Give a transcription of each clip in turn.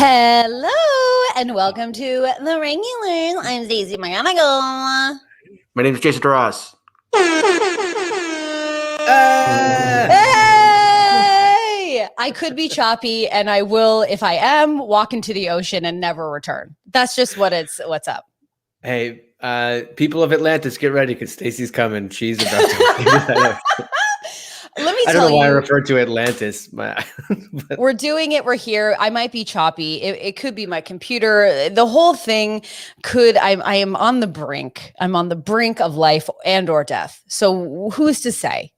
Hello and welcome to the Regulars. I'm Stacey McGonagall. My name is Jason Ross. Hey! I could be choppy, and I will, if I am, walk into the ocean and never return. That's just what's up. Hey, people of Atlantis, get ready because Stacey's coming. She's about to. Let me I tell don't know why I you, referred to Atlantis. we're doing it. We're here. I might be choppy. It could be my computer. The whole thing could. I am on the brink. I'm on the brink of life and or death. So who's to say?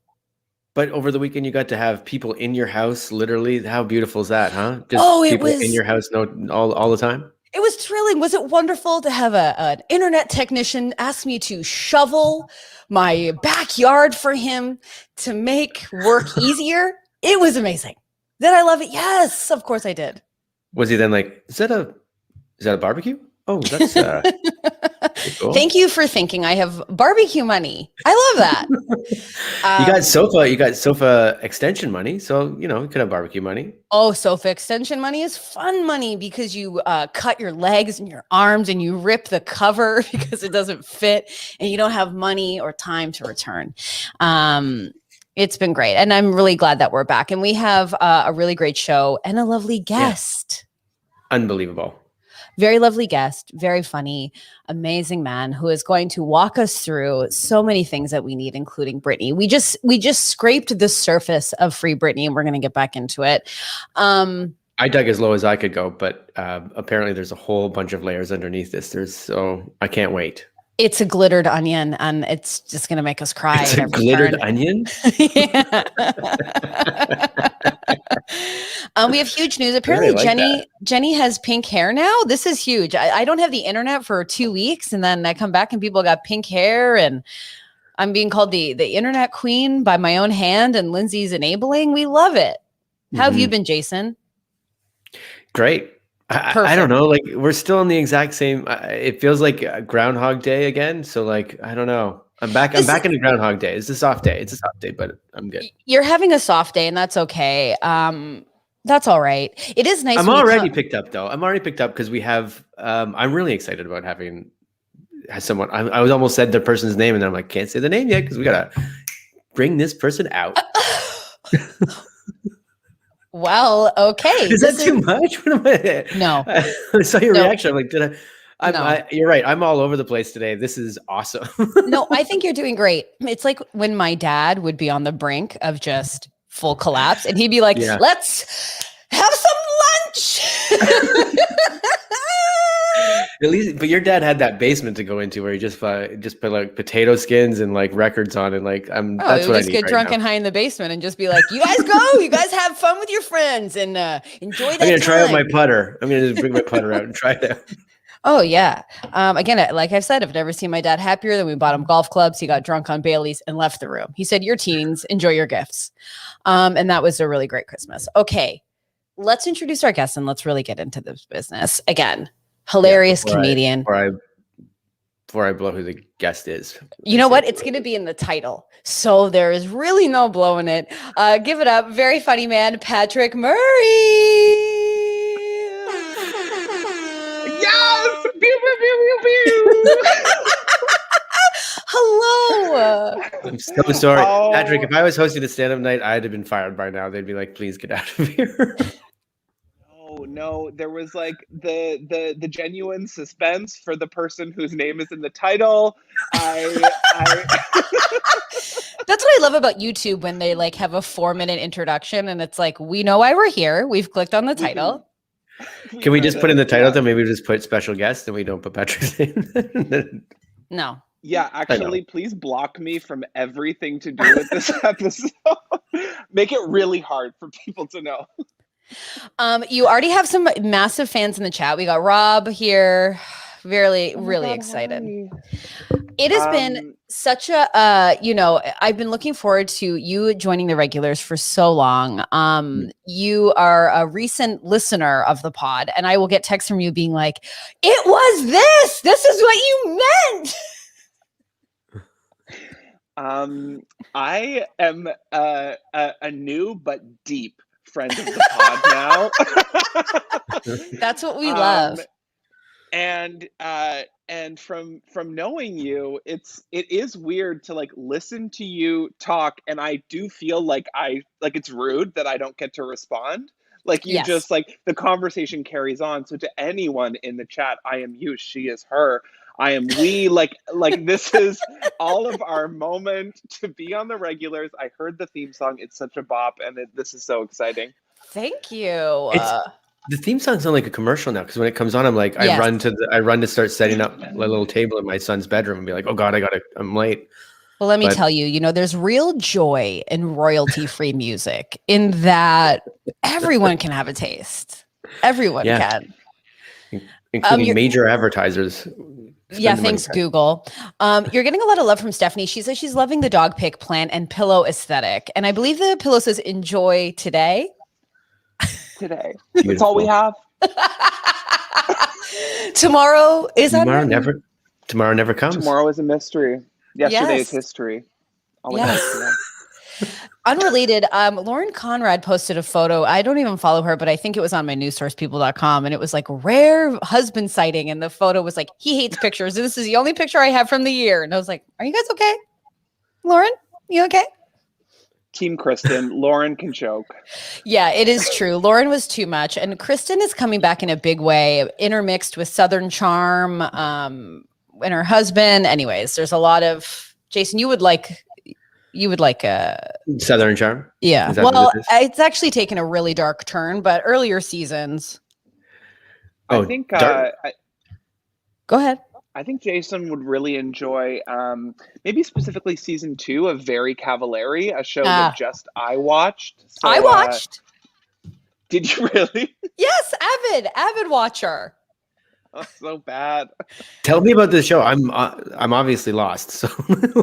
But over the weekend, you got to have people in your house. Literally, how beautiful is that, huh? Just people in your house, all the time. It was thrilling. Was it wonderful to have an internet technician ask me to shovel my backyard for him to make work easier? It was amazing. Did I love it? Yes, of course I did. Was he then like, is that a barbecue? Oh, that's cool. Thank you for thinking I have barbecue money. I love that. You got sofa extension money, so you could have barbecue money. Oh, sofa extension money is fun money because you cut your legs and your arms and you rip the cover because it doesn't fit and you don't have money or time to return. It's been great, and I'm really glad that we're back, and we have a really great show and a lovely guest. Yeah. Unbelievable. Very lovely guest, very funny, amazing man who is going to walk us through so many things that we need, including Britney. We just scraped the surface of Free Britney, and we're going to get back into it. I dug as low as I could go, but apparently there's a whole bunch of layers underneath this. So I can't wait. It's a glittered onion, and it's just going to make us cry. It's a glittered onion? We have huge news. Apparently, Jenny has pink hair now. This is huge. I don't have the internet for 2 weeks, and then I come back and people got pink hair, and I'm being called the internet queen by my own hand, and Lindsay's enabling. We love it. How have you been, Jason? Great. I don't know. Like, we're still in the exact same. It feels like Groundhog Day again. So, like, I don't know. I'm back into Groundhog Day. It's a soft day. But I'm good. You're having a soft day, and that's okay. That's all right. It is nice. I'm already picked up, though. I'm already picked up because we have. I'm really excited about having someone. I was almost said the person's name, and then I'm like, can't say the name yet because we gotta bring this person out. Well, okay. Is that too much? What am I? No. I saw your reaction. I'm like, did I? No. You're right. I'm all over the place today. This is awesome. No, I think you're doing great. It's like when my dad would be on the brink of just full collapse, and he'd be like, let's have some lunch. At least, but your dad had that basement to go into where he just put like potato skins and like records on, and like that's what I need. Just get drunk and high in the basement and just be like, "You guys go, you guys have fun with your friends and enjoy that." I'm gonna try out my putter. I'm gonna just bring my putter out and try it out. Oh yeah. Again, like I've said, I've never seen my dad happier than we bought him golf clubs. He got drunk on Bailey's and left the room. He said, "Your teens, enjoy your gifts," and that was a really great Christmas. Okay, let's introduce our guest and let's really get into this business again. Hilarious comedian. Before I blow who the guest is. You know what? It's going to be in the title. So there is really no blowing it. Give it up. Very funny man, Patrick Murray. Yes! Pew, pew, pew, pew, pew. Hello. I'm so sorry. Patrick, if I was hosting a stand-up night, I'd have been fired by now. They'd be like, please get out of here. No, there was like the genuine suspense for the person whose name is in the title. That's what I love about YouTube when they like have a 4-minute introduction and it's like, we know why we're here. We've clicked on the title. Can we just put in the title then maybe we just put special guest and we don't put Patrick's name? No. Yeah, actually, please block me from everything to do with this episode. Make it really hard for people to know. You already have some massive fans in the chat. We got Rob here. Really excited. Hi. It has been such a, I've been looking forward to you joining the regulars for so long. You are a recent listener of the pod, and I will get texts from you being like, it was this. This is what you meant. I am a new but deep friend of the pod now. That's what we love. And from knowing you, it is weird to like listen to you talk, and I do feel like it's rude that I don't get to respond. Like you just like the conversation carries on. So to anyone in the chat, I am you, she is her, I am we. Like this is all of our moment to be on the regulars. I heard the theme song; it's such a bop, and this is so exciting. Thank you. The theme song sounds like a commercial now, because when it comes on, I'm like, I run to start setting up a little table in my son's bedroom and be like, oh God, I'm late. Well, let me tell you, there's real joy in royalty-free music in that everyone can have a taste. Everyone can. Including major advertisers. Yeah, thanks, Google. You're getting a lot of love from Stephanie. She says she's loving the dog pick plant and pillow aesthetic. And I believe the pillow says enjoy today. Today. That's all we have. Tomorrow is tomorrow never comes. Tomorrow is a mystery. Yesterday is history. Unrelated, Lauren Conrad posted a photo. I don't even follow her, but I think it was on my newssourcepeople.com, and it was like rare husband sighting, and the photo was like, he hates pictures. This is the only picture I have from the year. And I was like, are you guys okay? Lauren, you okay? Team Kristen. Lauren can choke. Yeah, it is true. Lauren was too much. And Kristen is coming back in a big way, intermixed with Southern charm, and her husband. Anyways, there's a lot of Jason, you would like Southern charm. Yeah. Well, it's actually taken a really dark turn, but earlier seasons. I think go ahead. I think Jason would really enjoy maybe specifically season 2 of Very Cavallari, a show that just I watched. So, I watched. Did you really? Yes, avid watcher. Oh, so bad. Tell me about this show. I'm obviously lost. So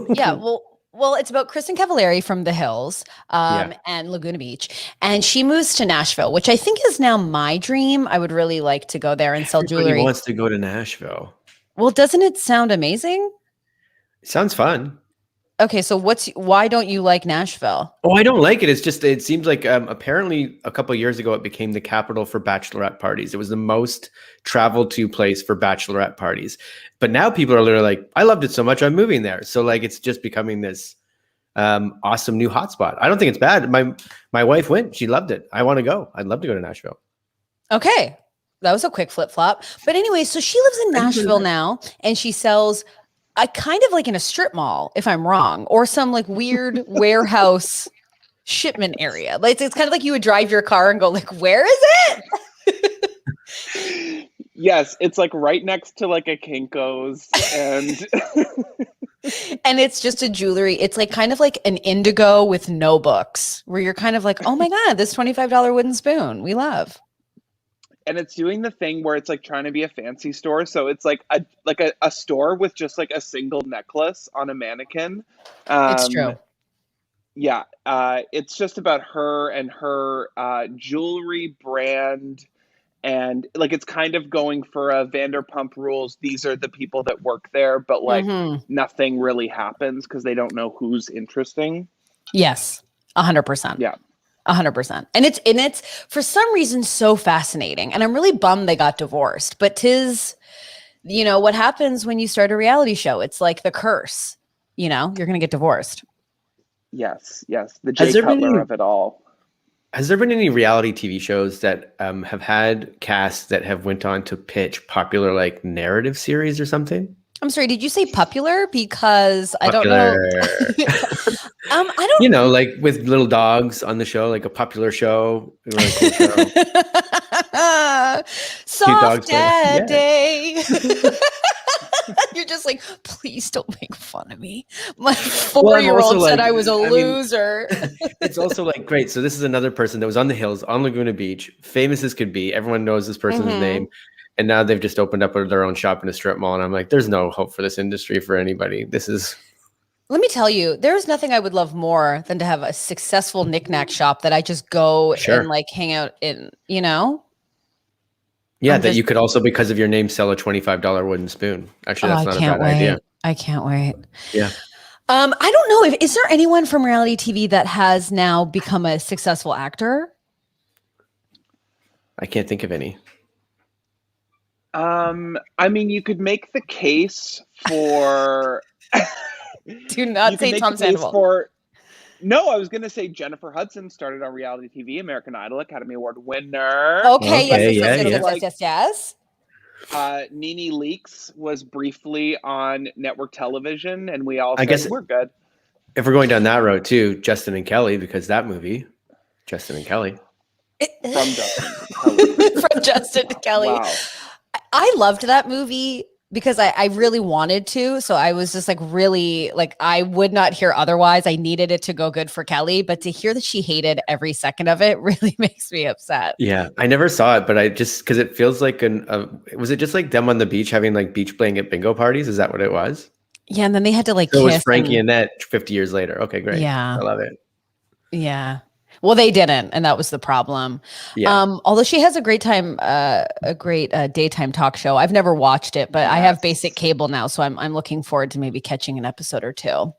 yeah, well, it's about Kristen Cavallari from The Hills and Laguna Beach, and she moves to Nashville, which I think is now my dream. I would really like to go there and sell jewelry. Everybody wants to go to Nashville. Well, doesn't it sound amazing? It sounds fun. Okay, so why don't you like Nashville? Oh, I don't like it. It's just, it seems like apparently a couple of years ago, it became the capital for bachelorette parties. It was the most traveled to place for bachelorette parties. But now people are literally like, I loved it so much, I'm moving there. So like, it's just becoming this awesome new hotspot. I don't think it's bad. My wife went, she loved it. I want to go. I'd love to go to Nashville. Okay. That was a quick flip flop. But anyway, so she lives in Nashville now, and she sells kind of like in a strip mall, if I'm wrong, or some like weird warehouse shipment area. Like it's kind of like you would drive your car and go like, where is it? Yes, it's like right next to like a Kinko's and and it's just a jewelry. It's like kind of like an indigo with no books, where you're kind of like, oh my God, this $25 wooden spoon we love. And it's doing the thing where it's like trying to be a fancy store. So it's like a store with just like a single necklace on a mannequin. It's true. Yeah. It's just about her and her jewelry brand. And like, it's kind of going for a Vanderpump Rules. These are the people that work there, but like nothing really happens because they don't know who's interesting. Yes. 100%. Yeah. 100%. And it's for some reason so fascinating. And I'm really bummed they got divorced, but 'tis, what happens when you start a reality show. It's like the curse, you're going to get divorced. Yes. The Jay Cutler of it all. Has there been any reality TV shows that have had casts that have went on to pitch popular like narrative series or something? I'm sorry, did you say popular? Because I don't know. I don't. Like with little dogs on the show, like a popular show. Really cool show. Soft Dad Day. You're just like, please don't make fun of me. My 4-year-old said I was a loser. It's also like, great. So this is another person that was on the Hills, on Laguna Beach, famous as could be. Everyone knows this person's name. And now they've just opened up their own shop in a strip mall. And I'm like, there's no hope for this industry for anybody. Let me tell you, there's nothing I would love more than to have a successful knick-knack shop that I just go and like hang out in, Yeah, that you could also, because of your name, sell a $25 wooden spoon. Actually, that's not a bad idea. I can't wait. Yeah. I don't know. Is there anyone from reality TV that has now become a successful actor? I can't think of any. I mean, you could make the case for. Do not say Tom Sandoval. No, I was going to say Jennifer Hudson started on reality TV, American Idol, Academy Award winner. Okay, yes. Nene Leakes was briefly on network television, and we all said, guess we're good. If we're going down that road too, Justin and Kelly, because that movie, Justin and Kelly. From Justin to Kelly. From Justin to Kelly. Wow. I loved that movie because I really wanted to. So I was just like, really, like, I would not hear otherwise. I needed it to go good for Kelly, but to hear that she hated every second of it really makes me upset. Yeah. I never saw it, but I just, cause it feels like was it just like them on the beach having like beach playing at bingo parties? Is that what it was? Yeah. And then they had to like, so kiss. It was Frankie and Annette 50 years later. Okay, great. Yeah. I love it. Yeah. Well, they didn't, and that was the problem. Yeah. Although she has a great daytime talk show. I've never watched it, but I have basic cable now, so I'm looking forward to maybe catching an episode or two.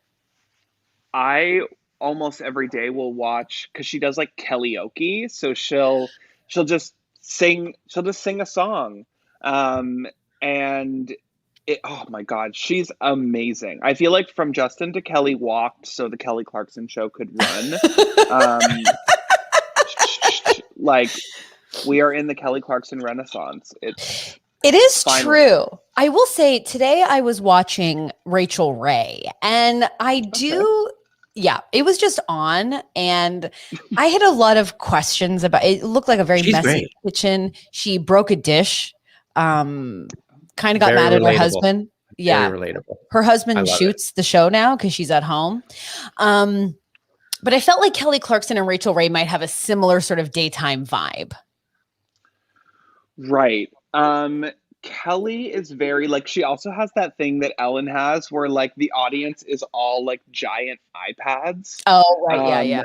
I almost every day will watch because she does like karaoke, so she'll just sing a song, and oh my God, she's amazing. I feel like from Justin to Kelly walked so the Kelly Clarkson show could run. Like, we are in the Kelly Clarkson renaissance. It is true. I will say today I was watching Rachel Ray, and it was just on, and I had a lot of questions about it. It looked like a very messy kitchen. She broke a dish. Kind of got mad at her husband. Yeah. Very relatable. Her husband shoots the show now because she's at home. But I felt like Kelly Clarkson and Rachel Ray might have a similar sort of daytime vibe. Right. Kelly is very like, she also has that thing that Ellen has where like the audience is all like giant iPads. Oh, right. Yeah.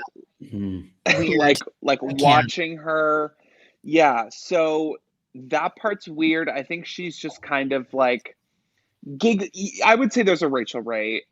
Like watching her. Yeah. So that part's weird. I think she's just kind of like I would say there's a Rachel Ray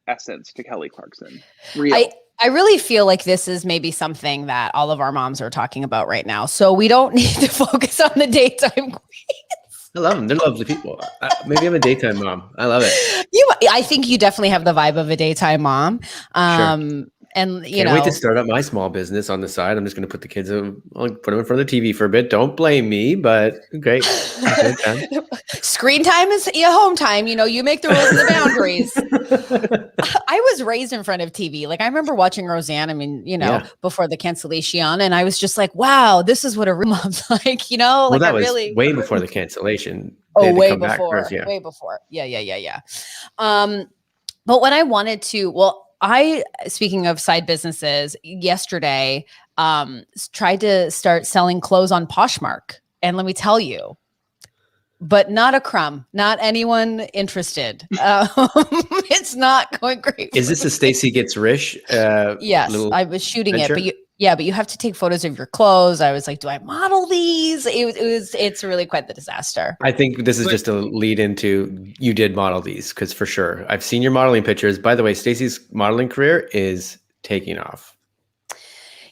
essence to Kelly Clarkson. I really feel like this is maybe something that all of our moms are talking about right now. So we don't need to focus on the daytime queens. I love them. They're lovely people. Maybe I'm a daytime mom. I love it. I think you definitely have the vibe of a daytime mom. Sure. And Can't wait to start up my small business on the side. I'm just going to put the kids, I'll put them in front of the TV for a bit. Don't blame me, but great. Screen time is home time. You make the rules and the boundaries. I was raised in front of TV. Like I remember watching Roseanne. I mean, before the cancellation, and I was just like, wow, this is what a real mom's like. Well, that was way before the cancellation. Way before. Way before. Yeah. But when I wanted to, speaking of side businesses, yesterday tried to start selling clothes on Poshmark. And let me tell you, but not a crumb, not anyone interested. It's not going great. Is this a Stacey Gets Rich? Yes, I was shooting venture? But you have to take photos of your clothes. I was like, do I model these? It's really quite the disaster. I think this is just a lead into you did model these, because for sure I've seen your modeling pictures. By the way, Stacey's modeling career is taking off.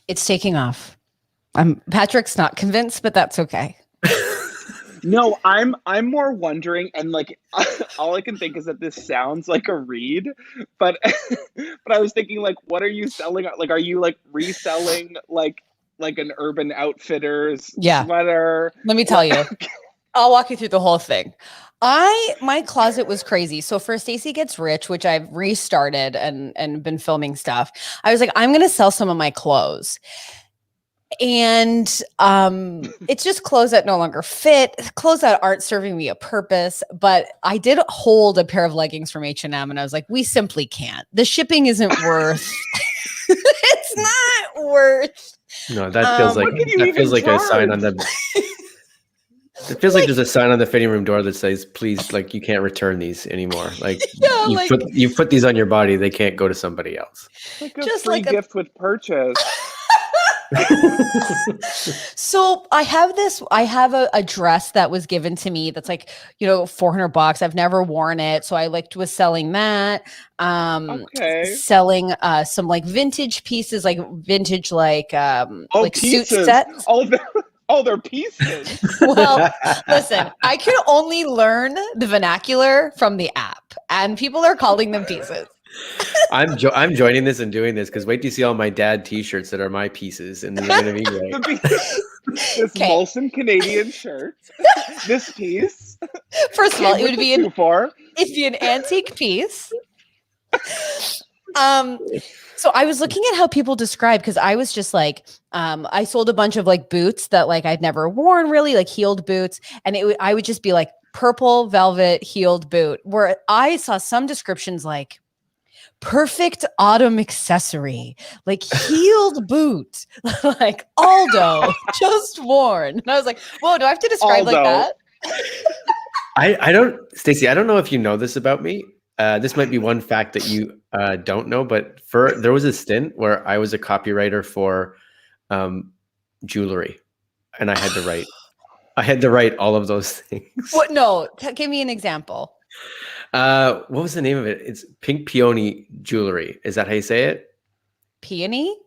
It's taking off. Patrick's not convinced, but that's okay. No, I'm more wondering, and like all I can think is that this sounds like a read, but I was thinking like, what are you selling? Like, are you like reselling like an Urban Outfitters sweater? Let me tell you, I'll walk you through the whole thing. My closet was crazy. So for Stacey Gets Rich, which I've restarted and been filming stuff, I was like, I'm going to sell some of my clothes. And it's just clothes that no longer fit, clothes that aren't serving me a purpose. But I did hold a pair of leggings from H&M, and I was like, we simply can't. The shipping isn't worth. It's not worth. No, that feels like a sign on the. It feels like there's a sign on the fitting room door that says, "Please, like you can't return these anymore. Like you put these on your body, they can't go to somebody else." Like a free gift with purchase. So I have a dress that was given to me that's like, $400. I've never worn it. So I was selling that. Selling some like vintage pieces, like vintage, like suit pieces. sets. They're pieces. Well, listen, I can only learn the vernacular from the app, and people are calling them pieces. I'm joining this and doing this because wait till you see all my dad T-shirts that are my pieces, and they're going to be great. This Molson Canadian shirt, this piece. First of all, it would be an antique piece. So I was looking at how people describe, because I was just like, I sold a bunch of like boots that like I'd never worn, really, like heeled boots, and I would just be like purple velvet heeled boot, where I saw some descriptions like perfect autumn accessory, like heeled boot, like Aldo just worn. And I was like, whoa, do I have to describe Aldo. like that? I don't, Stacey, I don't know if you know this about me. This might be one fact that you don't know, but there was a stint where I was a copywriter for jewelry, and I had to write all of those things. What? No, give me an example. What was the name of it? It's Pink Peony Jewelry. Is that how you say it? Peony?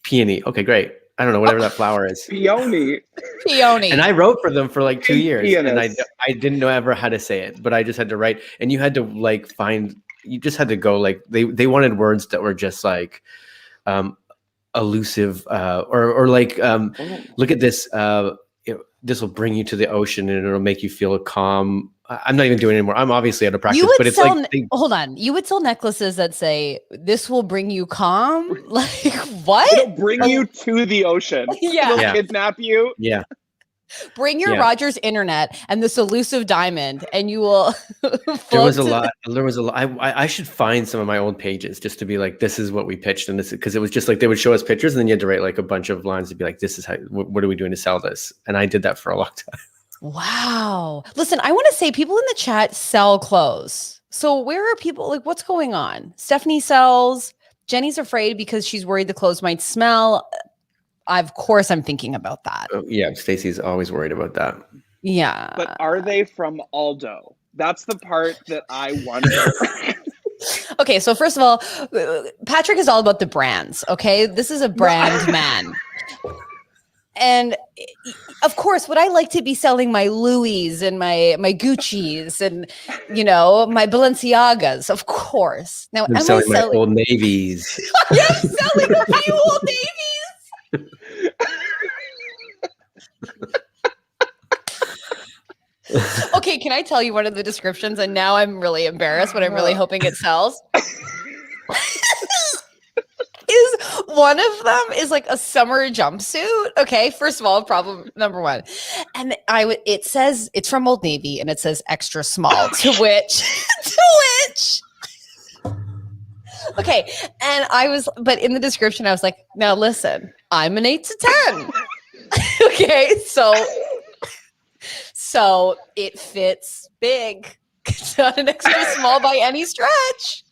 Peony. Okay, great. I don't know, whatever that flower is. Peony. And I wrote for them for like 2 years, and I didn't know ever how to say it, but I just had to write, and you had to like you just had to go like, they wanted words that were just like elusive, or like, look at this, this will bring you to the ocean and it'll make you feel calm. I'm not even doing it anymore. I'm obviously out of practice, but it's hold on. You would sell necklaces that say, this will bring you calm? Like, what? It'll bring you to the ocean. Yeah. It'll kidnap you. Yeah. Bring your Rogers internet and this elusive diamond, and you will. There was a lot. I should find some of my old pages just to be like, this is what we pitched, and this, because it was just like they would show us pictures, and then you had to write like a bunch of lines to be like, this is how. What are we doing to sell this? And I did that for a long time. Wow. Listen, I want to say people in the chat sell clothes. So where are people? Like, what's going on? Stephanie sells. Jenny's afraid because she's worried the clothes might smell. Of course, I'm thinking about that. Yeah, Stacey's always worried about that. Yeah. But are they from Aldo? That's the part that I wonder. Okay, so first of all, Patrick is all about the brands, okay? This is a brand man. And of course, would I like to be selling my Louis and my Gucci's and, my Balenciagas? Of course. Now, I'm selling my Old Navies. Yes, selling a few Old Navies. Okay, can I tell you one of the descriptions? And now I'm really embarrassed, but I'm really hoping it sells. One of them is like a summer jumpsuit. Okay, first of all, problem number one, and it says it's from Old Navy, and it says extra small. To which. Okay, and but in the description, I was like, now listen, I'm an 8 to 10. Okay, so it fits big. It's not an extra small by any stretch.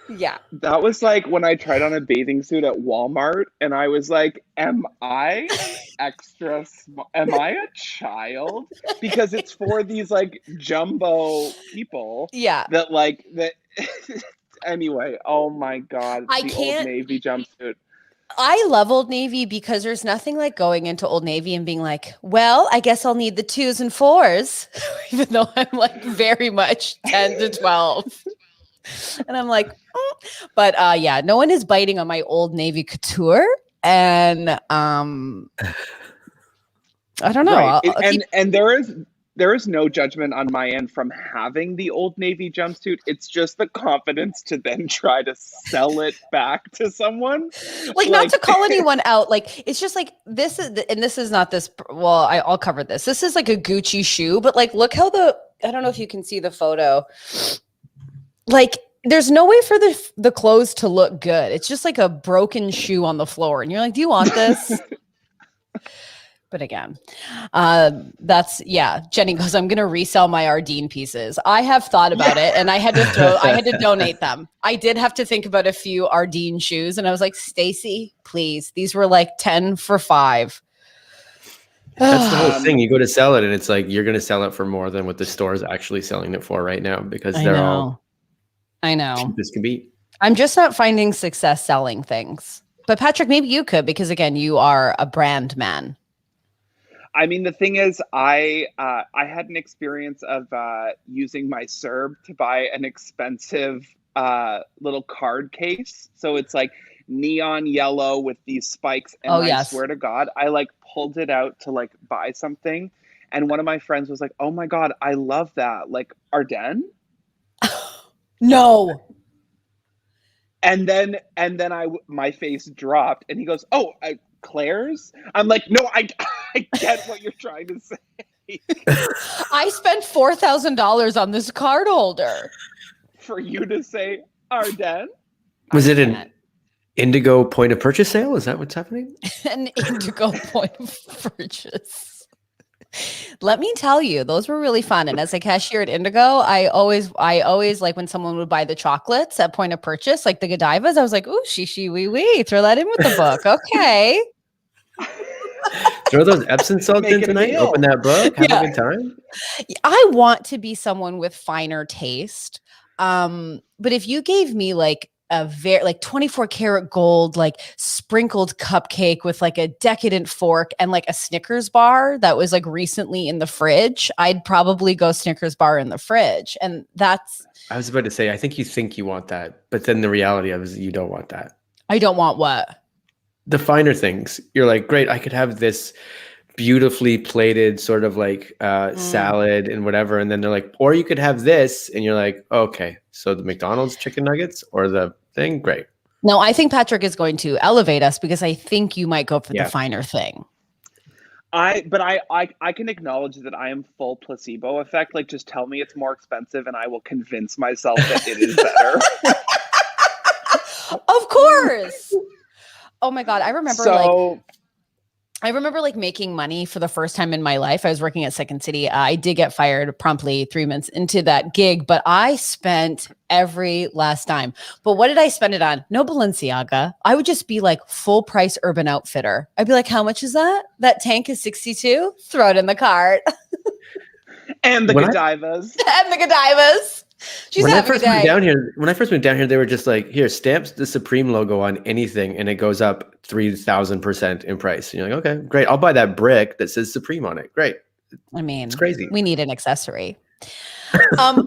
Yeah. That was like when I tried on a bathing suit at Walmart, and I was like, am I extra small? Am I a child? Because it's for these like jumbo people. Yeah. That anyway, oh my God. Old Navy jumpsuit. I love Old Navy because there's nothing like going into Old Navy and being like, well, I guess I'll need the 2s and 4s, even though I'm like very much 10 to 12. And I'm like, but yeah, no one is biting on my Old Navy couture. And I don't know. Right. And there is no judgment on my end from having the Old Navy jumpsuit. It's just the confidence to then try to sell it back to someone. Like not to call anyone out. Like, it's just like, this is not this. Well, I'll cover this. This is like a Gucci shoe, but like, look how I don't know if you can see the photo. Like, there's no way for the clothes to look good. It's just like a broken shoe on the floor. And you're like, do you want this? But again, Jenny goes, I'm going to resell my Ardeen pieces. I have thought about it, and I had to donate them. I did have to think about a few Ardeen shoes, and I was like, Stacey, please. These were like 10 for $5. That's the whole thing. You go to sell it, and it's like you're going to sell it for more than what the store is actually selling it for right now, because they're all cheap as can be. I'm just not finding success selling things. But Patrick, maybe you could, because again, you are a brand man. I mean, the thing is, I had an experience of using my CERB to buy an expensive little card case. So it's like neon yellow with these spikes. And I swear to God, I like pulled it out to like buy something. And one of my friends was like, oh my God, I love that. Like Ardennes? No. And then my face dropped and he goes, oh, Claire's? I'm like, no, I get what you're trying to say. I spent $4,000 on this card holder. For you to say Ardennes? Was it an Indigo point of purchase sale? Is that what's happening? An Indigo point of purchase. Let me tell you, those were really fun. And as a cashier at Indigo, I always like when someone would buy the chocolates at point of purchase, like the Godivas, I was like, ooh, she, wee, wee, throw that in with the book. Okay. Throw those Epsom salts in tonight, open that book, have a good time. I want to be someone with finer taste. But if you gave me like a very like 24 karat gold, like sprinkled cupcake with like a decadent fork and like a Snickers bar that was like recently in the fridge, I'd probably go Snickers bar in the fridge. And that's, I was about to say, I think you want that, but then the reality of it is you don't want that. I don't want what? The finer things. You're like, great, I could have this beautifully plated sort of like salad and whatever. And then they're like, or you could have this. And you're like, okay, so the McDonald's chicken nuggets or the thing? Great. No, I think Patrick is going to elevate us because I think you might go for the finer thing. I can acknowledge that I am full placebo effect. Like, just tell me it's more expensive and I will convince myself that it is better. Of course. Oh my God. I remember making money for the first time in my life. I was working at Second City. I did get fired promptly 3 months into that gig, but I spent every last dime. But what did I spend it on? No Balenciaga. I would just be like full price Urban Outfitter. I'd be like, how much is that? That tank is 62. Throw it in the cart. And the Godivas. And the Godivas. When I first moved down here, they were just like, here, stamp the Supreme logo on anything, and it goes up 3,000% in price. And you're like, okay, great. I'll buy that brick that says Supreme on it. Great. I mean, it's crazy. We need an accessory.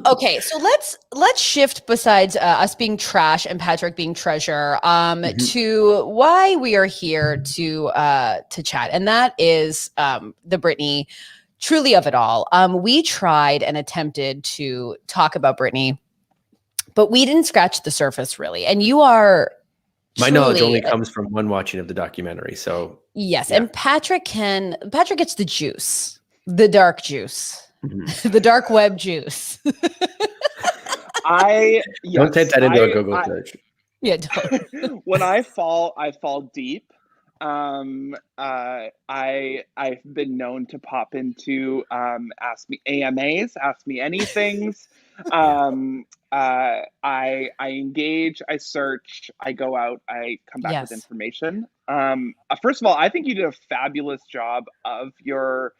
Okay, so let's shift besides us being trash and Patrick being treasure to why we are here to chat, and that is the Britney. Truly of it all. We tried and attempted to talk about Britney, but we didn't scratch the surface really. And you are my knowledge only comes from one watching of the documentary. So yes, and Patrick gets the juice, the dark juice, the dark web juice. Don't take that into a Google search. Yeah, don't. When I fall deep. I've been known to pop into ask me AMAs, ask me anythings. I engage, I search, I go out, I come back with information. First of all, I think you did a fabulous job of your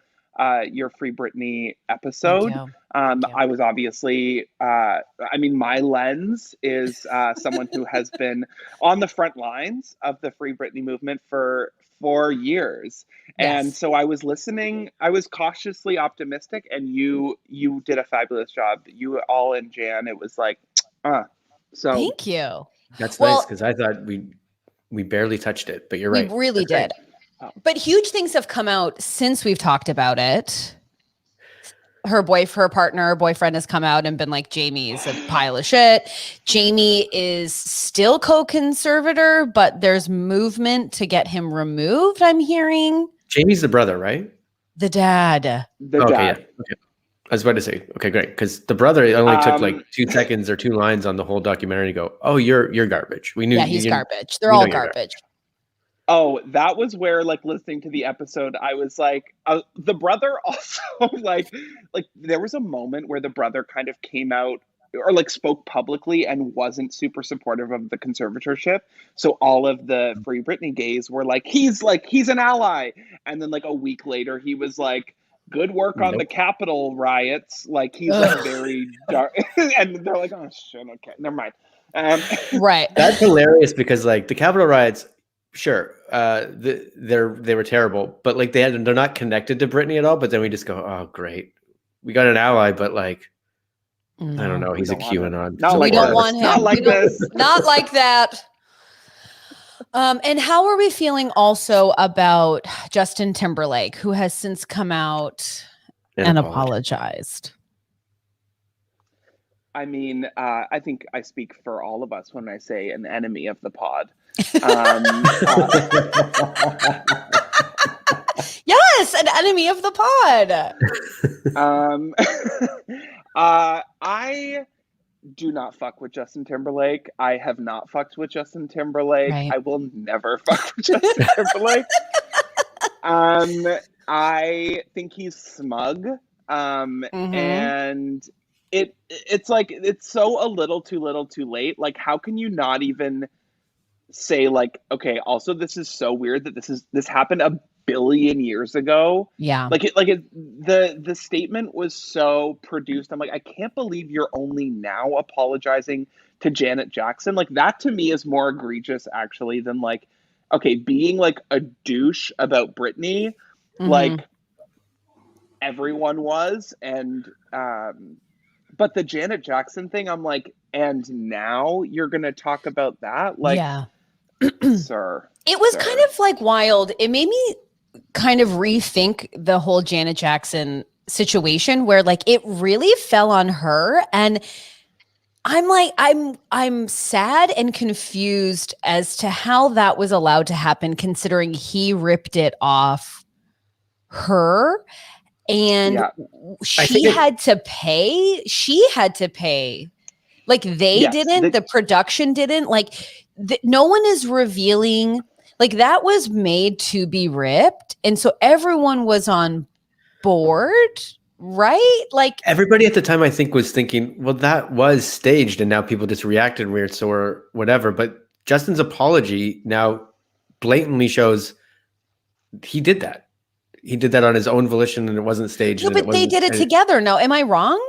Free Britney episode. I was obviously, my lens is someone who has been on the front lines of the Free Britney movement for 4 years. And so I was listening, I was cautiously optimistic, and you did a fabulous job. You all and Jan, it was like, so. Thank you. That's nice, because I thought we barely touched it, but you're right. We really did. But huge things have come out since we've talked about it. Her boyfriend has come out and been like, Jamie's a pile of shit. Jamie is still co-conservator, but there's movement to get him removed, I'm hearing. Jamie's the brother, right? The dad. Dad. Yeah. Okay. I was about to say, okay, great. Because the brother only took like 2 seconds or 2 lines on the whole documentary to go, oh, you're garbage. We knew. Yeah, he's garbage. They're all garbage. Oh, that was where, like, listening to the episode, I was like, the brother also, like there was a moment where the brother kind of came out or like spoke publicly and wasn't super supportive of the conservatorship. So all of the Free Britney gays were like, he's an ally. And then like a week later, he was like, good work on the Capitol riots. Like he's like very dark. And they're like, oh shit, okay, never mind. Right. That's hilarious because like the Capitol riots, sure, they were terrible, but like they're not connected to Britney at all. But then we just go, oh great, we got an ally, but like I don't know, he's a QAnon. So we don't want him. Not like this. Not like that. And how are we feeling also about Justin Timberlake, who has since come out and apologized? I mean, I think I speak for all of us when I say an enemy of the pod. Yes, an enemy of the pod. I do not fuck with Justin Timberlake. I have not fucked with Justin Timberlake. Right. I will never fuck with Justin Timberlake. I think he's smug. And it's like, it's so a little too late. Like, how can you not even say like, okay, also this is so weird that this happened a billion years ago. Yeah. The statement was so produced. I'm like, I can't believe you're only now apologizing to Janet Jackson. Like that to me is more egregious actually than like, okay, being like a douche about Britney, like everyone was. And, but the Janet Jackson thing, I'm like, and now you're going to talk about that? Like, yeah. Sir. It was kind of like wild. It made me kind of rethink the whole Janet Jackson situation where like it really fell on her. And I'm like, I'm sad and confused as to how that was allowed to happen, considering he ripped it off her and she had to pay. Like they didn't, the production didn't, like no one is revealing, like that was made to be ripped. And so everyone was on board, right? Like everybody at the time I think was thinking, well, that was staged and now people just reacted weird, so or whatever. But Justin's apology now blatantly shows he did that. He did that on his own volition and it wasn't staged. No, but they did it together. Now, am I wrong?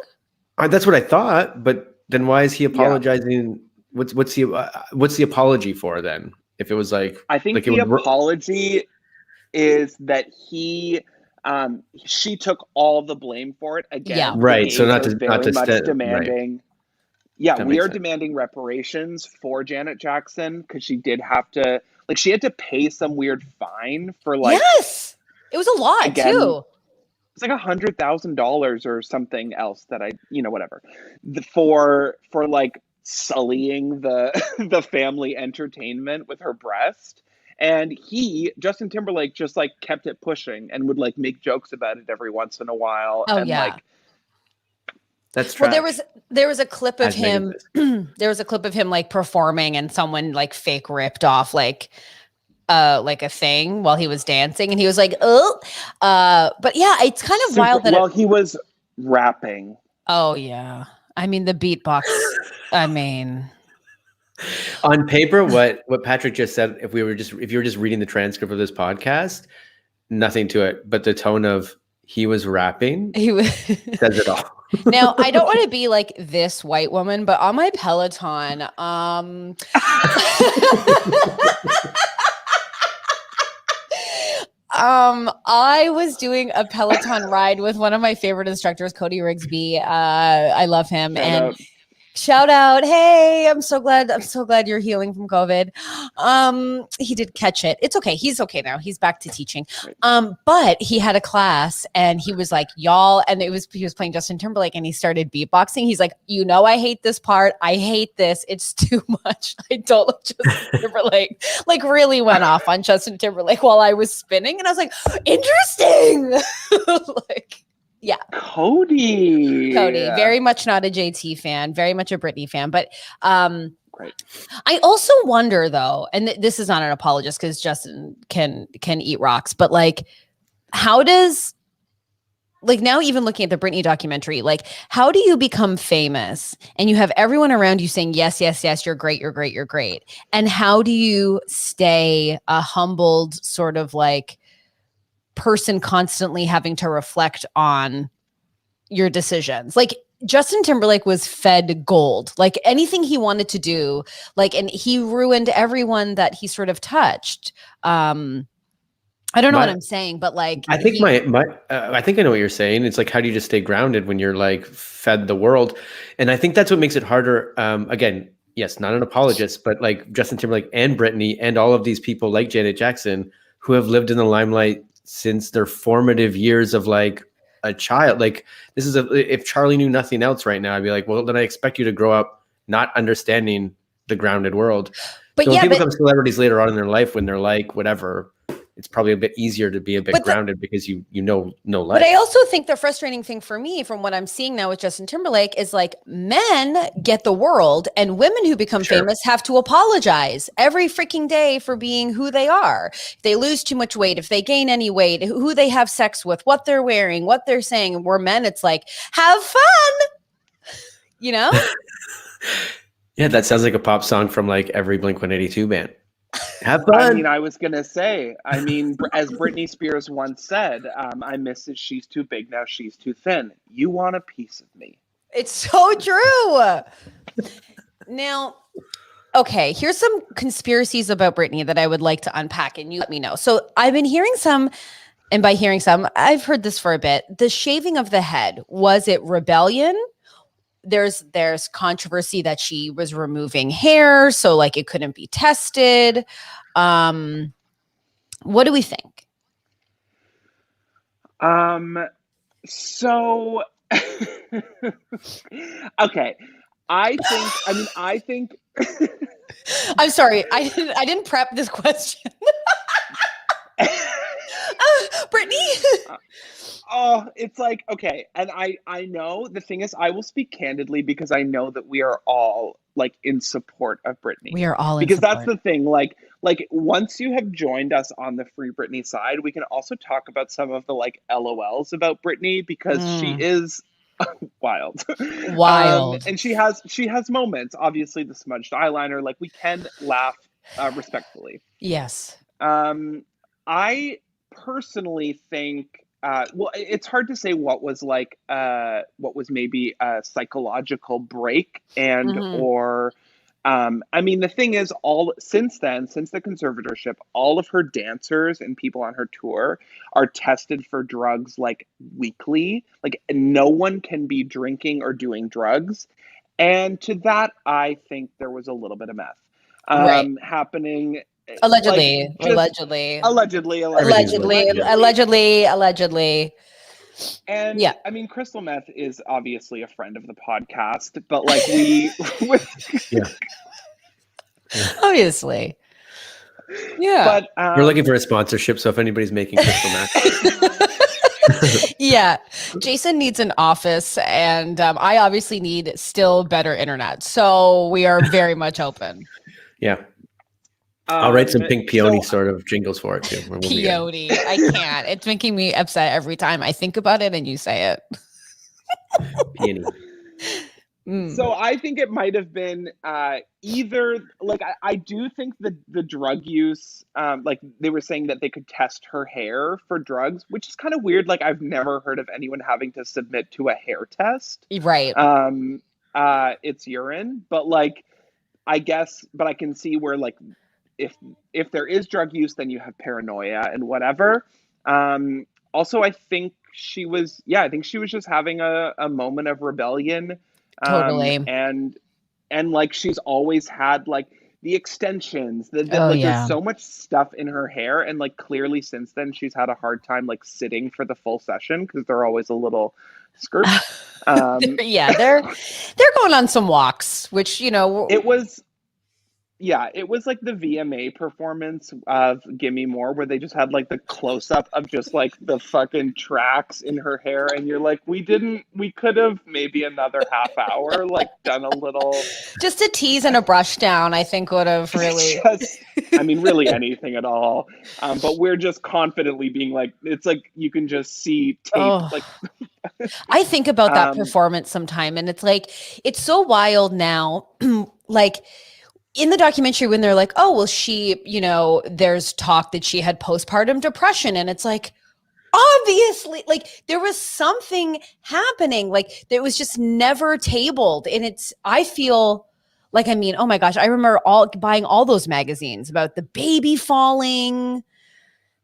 That's what I thought, but then why is he apologizing? What's the apology for then? If it was like, I think the apology is that she took all the blame for it again. Yeah, right. So not to demanding. Right. Yeah, we are sense. demanding reparations for Janet Jackson because she did have to, like, she had to pay some weird fine for like. Yes, it was a lot too. It's like $100,000 or something else that whatever, for like sullying the family entertainment with her breast. And Justin Timberlake just like kept it pushing and would like make jokes about it every once in a while. Oh, and yeah. like that's trash. Well, there was a clip of him. There was a clip of him like performing and someone like fake ripped off like a thing while he was dancing and he was like, oh, but yeah, it's kind of wild that he was rapping. Oh yeah. I mean the beatbox. I mean on paper, what Patrick just said, if you were just reading the transcript of this podcast, nothing to it, but the tone of he was rapping says it all. Now, I don't want to be like this white woman, but on my Peloton, I was doing a Peloton ride with one of my favorite instructors, Cody Rigsby. I love him. Shout out. Hey, I'm so glad you're healing from COVID. He did catch it. It's okay. He's okay now. He's back to teaching. But he had a class and he was like, y'all, and he was playing Justin Timberlake and he started beatboxing. He's like, I hate this part. I hate this. It's too much. I don't like Justin Timberlake. Like really went off on Justin Timberlake while I was spinning. And I was like, interesting. Like, yeah. Cody, very much not a JT fan, very much a Britney fan. But Great. I also wonder though, and this is not an apologist because Justin can eat rocks, but like, how does, like, now even looking at the Britney documentary, like, how do you become famous and you have everyone around you saying, yes, yes, yes, you're great, you're great, you're great. And how do you stay a humbled sort of like person constantly having to reflect on your decisions? Like, Justin Timberlake was fed gold, like anything he wanted to do, like, and he ruined everyone that he sort of touched. I don't know what I'm saying, but like, I think I think I know what you're saying. It's like, how do you just stay grounded when you're like fed the world? And I think that's what makes it harder. Again, yes, not an apologist, but like Justin Timberlake and Britney and all of these people like Janet Jackson who have lived in the limelight since their formative years of like a child. Like this is if Charlie knew nothing else right now, I'd be like, well, then I expect you to grow up not understanding the grounded world. But so when people become celebrities later on in their life, when they're like whatever, it's probably a bit easier to be a bit grounded because you know life. But I also think the frustrating thing for me from what I'm seeing now with Justin Timberlake is like men get the world and women who become famous have to apologize every freaking day for being who they are. If they lose too much weight, if they gain any weight, who they have sex with, what they're wearing, what they're saying. We're men, it's like, have fun, you know? Yeah, that sounds like a pop song from like every Blink-182 band. Have fun. I mean, I was going to say, I mean, as Britney Spears once said, I miss it. She's too big. Now she's too thin. You want a piece of me. It's so true. Now, okay, here's some conspiracies about Britney that I would like to unpack and you let me know. So I've been hearing some, and by hearing some, I've heard this for a bit. The shaving of the head, was it rebellion? There's controversy that she was removing hair, so like it couldn't be tested. What do we think? So okay. I think I'm sorry, I didn't prep this question. Britney. Oh, it's like, okay. And I know the thing is, I will speak candidly because I know that we are all like in support of Britney. We are all because that's the thing. Like once you have joined us on the Free Britney side, we can also talk about some of the like LOLs about Britney because she is wild. And she has moments, obviously the smudged eyeliner, like we can laugh respectfully. Yes. I personally think well, it's hard to say what was maybe a psychological break and or I mean, the thing is, since the conservatorship, all of her dancers and people on her tour are tested for drugs like weekly. Like no one can be drinking or doing drugs. And to that, I think there was a little bit of meth happening. Allegedly. And yeah, I mean, crystal meth is obviously a friend of the podcast, but like we obviously. Yeah. But we're looking for a sponsorship, so if anybody's making crystal meth. Yeah. Jason needs an office and I obviously need still better internet. So we are very much open. Yeah. I'll write some Pink Peony sort of jingles for it too. Peony. I can't. It's making me upset every time I think about it and you say it. Peony. So I think it might have been either like I do think the drug use like they were saying that they could test her hair for drugs, which is kind of weird. Like I've never heard of anyone having to submit to a hair test. Right. It's urine, but like I guess, but I can see where like if there is drug use, then you have paranoia and whatever. Also, I think she was just having a moment of rebellion. Totally. And like she's always had like the extensions, there's so much stuff in her hair, and like clearly since then she's had a hard time like sitting for the full session because they're always a little skirt. They're going on some walks, which it was. Yeah, it was like the VMA performance of Gimme More, where they just had like the close up of just like the fucking tracks in her hair. And you're like, we could have maybe another half hour, like done a little. Just a tease and a brush down, I think would have really. Really anything at all. But we're just confidently being like, it's like you can just see tape. Like, I think about that performance sometime, and it's like, it's so wild now. Like, in the documentary, when they're like, oh, well, she, there's talk that she had postpartum depression. And it's like, obviously, like there was something happening. Like it was just never tabled. And I feel like, oh my gosh, I remember buying all those magazines about the baby falling,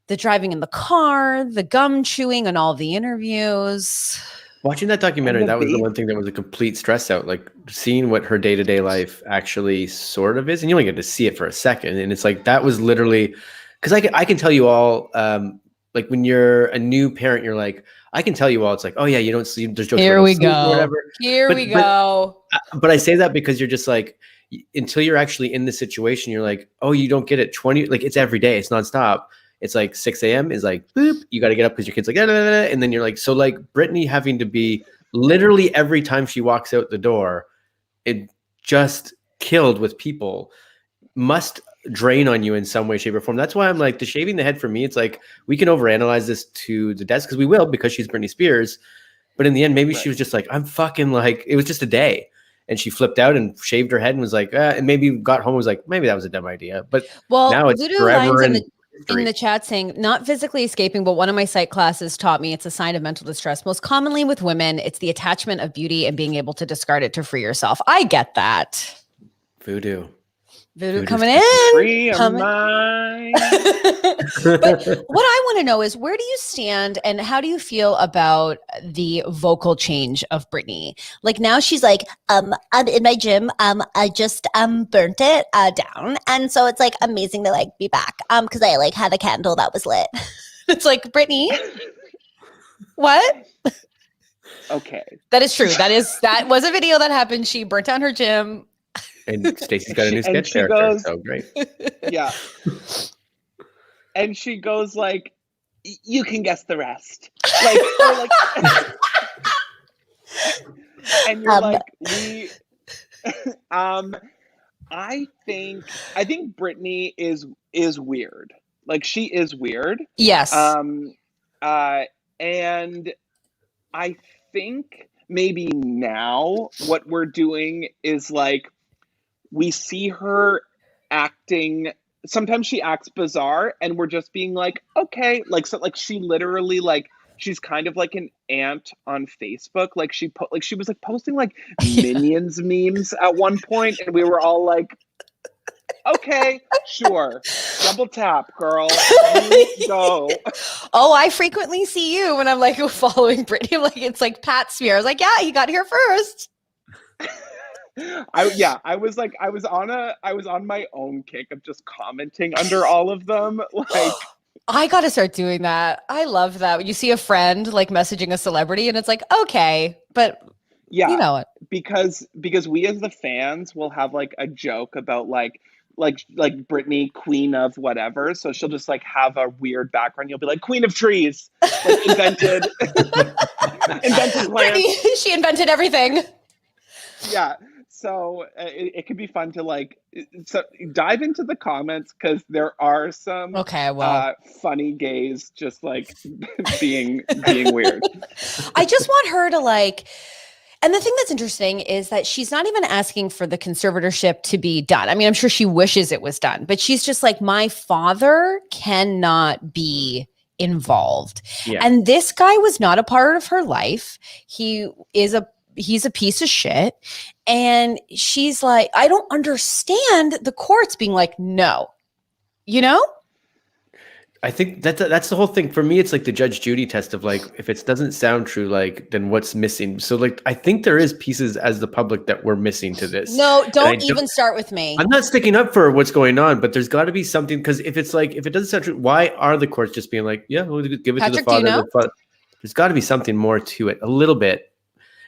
the driving in the car, the gum chewing, and all the interviews. Watching that documentary, that was the one thing that was a complete stress out, like seeing what her day-to-day life actually sort of is. And you only get to see it for a second. And it's like, that was literally, because I can tell you all, like when you're a new parent, you're like, I can tell you all, it's like, oh yeah, you don't sleep. There's jokes Here we go. Whatever. Here we go. But I say that because you're just like, until you're actually in the situation, you're like, oh, you don't get it 20, like it's every day. It's nonstop. It's like 6 a.m. is like, boop, you got to get up because your kid's like, and then you're like, so like Britney having to be literally every time she walks out the door, it just killed with people, must drain on you in some way, shape, or form. That's why I'm like, the shaving the head for me, it's like, we can overanalyze this to the death because we will, because she's Britney Spears. But in the end, maybe she was just like, I'm fucking like, it was just a day. And she flipped out and shaved her head and was like, and maybe got home and was like, maybe that was a dumb idea. But now it's forever in the chat saying, not physically escaping, but one of my psych classes taught me it's a sign of mental distress. Most commonly with women, it's the attachment of beauty and being able to discard it to free yourself. I get that. Voodoo coming in. Free of mind. But what I want to know is, where do you stand and how do you feel about the vocal change of Britney? Like now she's like, I'm in my gym. I just burnt it down. And so it's like amazing to like be back. Because I like had a candle that was lit. It's like, Britney, what? Okay. That is true. That was a video that happened. She burnt down her gym. And Stacey's got a new sketch character. So great. Yeah. And she goes like, you can guess the rest. Like, or like and you're like, I think Britney is weird. Like she is weird. Yes. And I think maybe now what we're doing is like, we see her acting, sometimes she acts bizarre and we're just being like, okay, like, so like she literally like, she's kind of like an aunt on Facebook. Like she was like posting like Minions memes at one point and we were all like, okay, sure. Double tap, girl. You go. Oh, I frequently see you when I'm like following Britney. Like it's like Pat smear. I was like, yeah, he got here first. I was on my own kick of just commenting under all of them. Like I gotta start doing that. I love that. When you see a friend like messaging a celebrity and it's like, okay, but yeah, you know it. Because we as the fans will have like a joke about like Britney, queen of whatever. So she'll just like have a weird background. You'll be like, queen of trees, like invented plants. Britney, she invented everything. Yeah. So it could be fun to like dive into the comments because there are some funny gays just like being weird. I just want her to like, and the thing that's interesting is that she's not even asking for the conservatorship to be done. I mean, I'm sure she wishes it was done, but she's just like, my father cannot be involved. Yeah. And this guy was not a part of her life. He's a piece of shit. And she's like, I don't understand the courts being like, no, you know? I think that's the whole thing. For me, it's like the Judge Judy test of like, if it doesn't sound true, like, then what's missing? So like, I think there is pieces as the public that we're missing to this. No, don't even start with me. I'm not sticking up for what's going on, but there's got to be something. Because if it's like, if it doesn't sound true, why are the courts just being like, yeah, we'll give it to the father. You know? There's got to be something more to it, a little bit.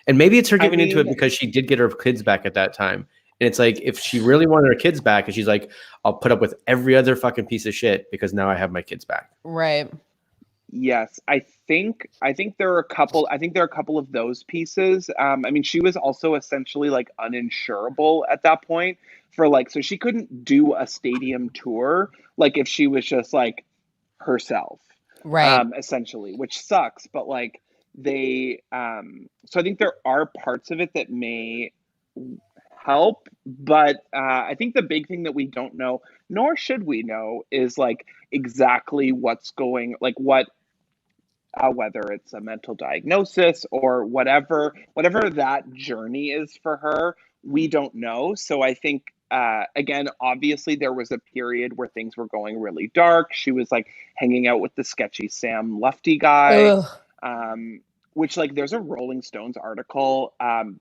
And maybe it's her giving into it because she did get her kids back at that time. And it's like, if she really wanted her kids back, and she's like, I'll put up with every other fucking piece of shit because now I have my kids back. Right. Yes, I think there are a couple. I think there are a couple of those pieces. I mean, she was also essentially like uninsurable at that point for like, so she couldn't do a stadium tour like if she was just like herself, right? Essentially, which sucks. But like they, so I think there are parts of it that may help, but I think the big thing that we don't know, nor should we know, is like exactly what's going, like what. Whether it's a mental diagnosis or whatever that journey is for her, we don't know. So I think, again, obviously there was a period where things were going really dark. She was like hanging out with the sketchy Sam Lufty guy, which like there's a Rolling Stones article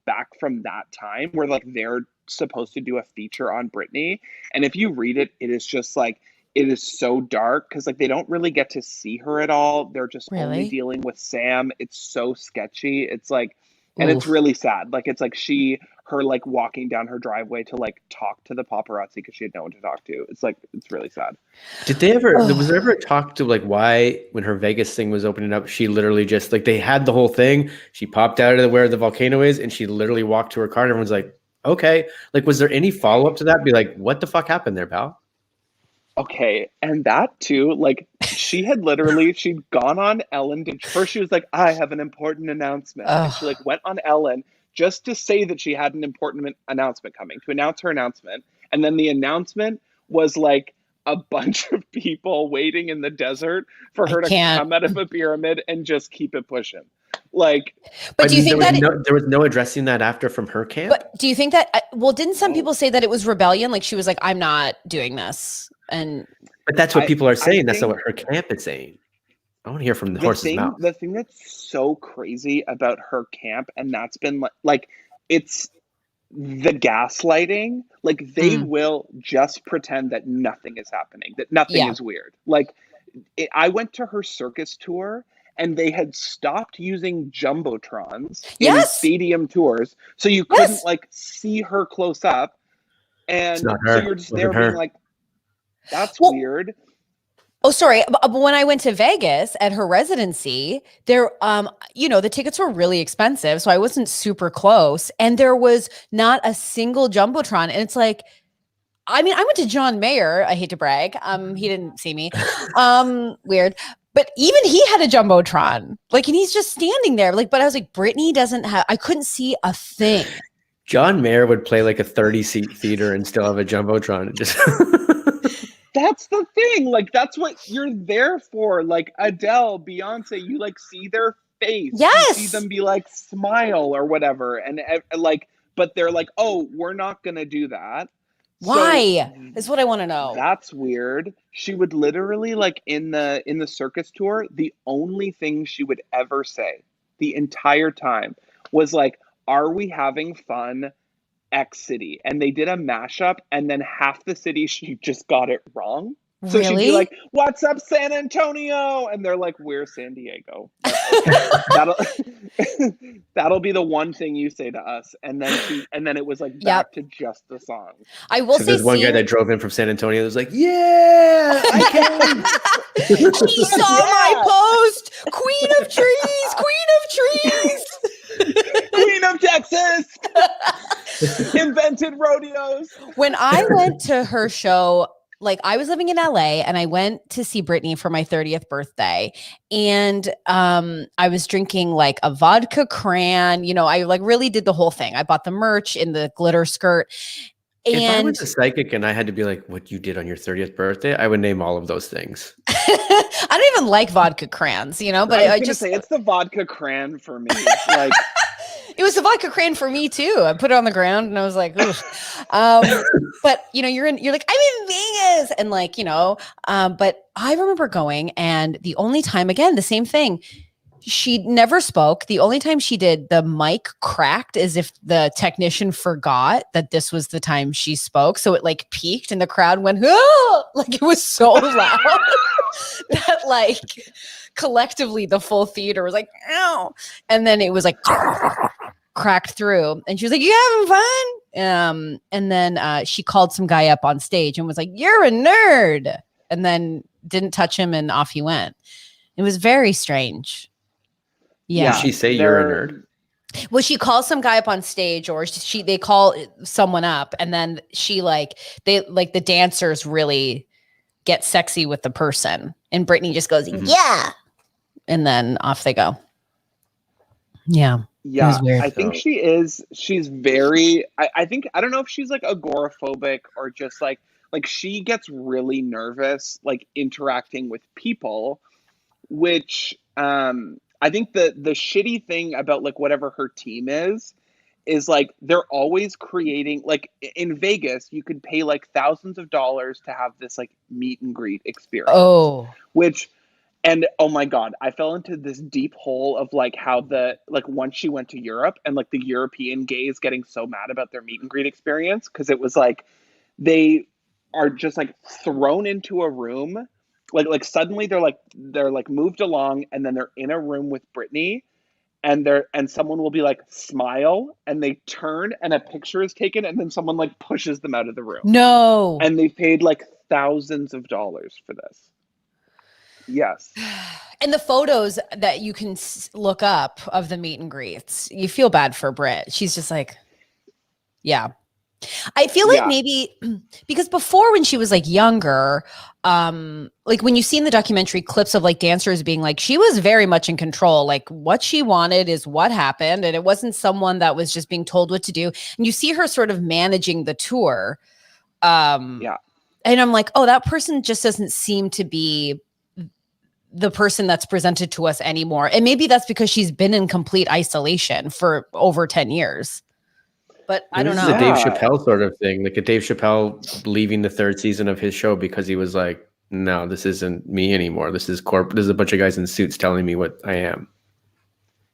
back from that time where like they're supposed to do a feature on Britney. And if you read it, it is just like, it is so dark because like they don't really get to see her at all. They're just only dealing with Sam. It's so sketchy. It's like, and it's really sad. Like it's like her like walking down her driveway to like talk to the paparazzi because she had no one to talk to. It's like, it's really sad. Did they ever, was there ever a talk to like why when her Vegas thing was opening up, she literally just like, they had the whole thing. She popped out of where the volcano is and she literally walked to her car and everyone's like, okay. Like, was there any follow up to that? Be like, what the fuck happened there, pal? Okay, and that too, like she'd gone on Ellen. First she was like, I have an important announcement. And she like went on Ellen just to say that she had an important announcement coming, to announce her announcement. And then the announcement was like a bunch of people waiting in the desert for her to come out of a pyramid and just keep it pushing. Like, but do you think that there was no addressing that after from her camp? But do you think that, well, didn't some people say that it was rebellion? Like she was like, I'm not doing this. But that's what people are saying. That's not what her camp is saying. I want to hear from the horse's mouth. The thing that's so crazy about her camp, and that's been like it's the gaslighting. Like they will just pretend that nothing is happening, that nothing is weird. Like I went to her circus tour and they had stopped using jumbotrons in stadium tours, so you couldn't like see her close up, and so you're just there being like, that's weird. Oh, sorry. But when I went to Vegas at her residency, there, the tickets were really expensive, so I wasn't super close, and there was not a single jumbotron. And it's like, I mean, I went to John Mayer. I hate to brag. He didn't see me. Weird. But even he had a jumbotron, like, and he's just standing there. Like, but I was like, Britney doesn't have. I couldn't see a thing. John Mayer would play like a 30-seat theater and still have a jumbotron. Just. That's the thing. Like, that's what you're there for. Like Adele, Beyonce, you like see their face. Yes. You see them be like, smile or whatever. And like, but they're like, oh, we're not going to do that. Why? Is what I want to know. That's weird. She would literally like in the circus tour, the only thing she would ever say the entire time was like, are we having fun? X city. And they did a mashup, and then half the city she just got it wrong. So she'd be like, what's up, San Antonio? And they're like, we're San Diego. That'll be the one thing you say to us. And then it was like back to just the song. I will say there's one guy that drove in from San Antonio that was like, yeah, I can. He saw my post. Queen of trees, Queen of Texas. Invented rodeos. When I went to her show, like I was living in LA and I went to see Britney for my 30th birthday, and I was drinking like a vodka cran, I like really did the whole thing. I bought the merch in the glitter skirt. And if I was a psychic and I had to be like, what you did on your 30th birthday, I would name all of those things. I don't even like vodka crans, but I just say it's the vodka cran for me. Like it was the vodka cran for me too. I put it on the ground and I was like, oof. But you're like, I'm in Vegas, and like, but I remember going, and the only time, again, the same thing, she never spoke. The only time she did, the mic cracked as if the technician forgot that this was the time she spoke. So it like peaked and the crowd went, oh! Like it was so loud that like collectively the full theater was like, ow. And then it was like, cracked through, and she was like, "You having fun?" And then she called some guy up on stage and was like, "You're a nerd," and then didn't touch him, and off he went. It was very strange. Yeah. Did she say you're a nerd? Well, she calls some guy up on stage, or they call someone up, and then the dancers really get sexy with the person, and Britney just goes, "Yeah," and then off they go. Yeah. Yeah, it was weird. I think she's very, I think, I don't know if she's like agoraphobic or just like she gets really nervous, like interacting with people, which, I think the shitty thing about like whatever her team is like they're always creating, like in Vegas, you could pay like thousands of dollars to have this like meet and greet experience. And oh my God, I fell into this deep hole of like how once she went to Europe and like the European gays getting so mad about their meet and greet experience, because it was like they are just like thrown into a room. Like suddenly they're like moved along, and then they're in a room with Britney, and someone will be like, smile, and they turn and a picture is taken, and then someone like pushes them out of the room. No. And they paid like thousands of dollars for this. Yes. And the photos that you can look up of the meet and greets, you feel bad for Brit. She's just like, yeah. I feel like maybe because before, when she was like younger, like when you see in the documentary clips of like dancers being like, she was very much in control. Like what she wanted is what happened. And it wasn't someone that was just being told what to do. And you see her sort of managing the tour. And I'm like, oh, that person just doesn't seem to be the person that's presented to us anymore. And maybe that's because she's been in complete isolation for over 10 years. But I don't know. This is a Dave Chappelle sort of thing, like a Dave Chappelle leaving the third season of his show because he was like, no, this isn't me anymore. This is There's a bunch of guys in suits telling me what I am.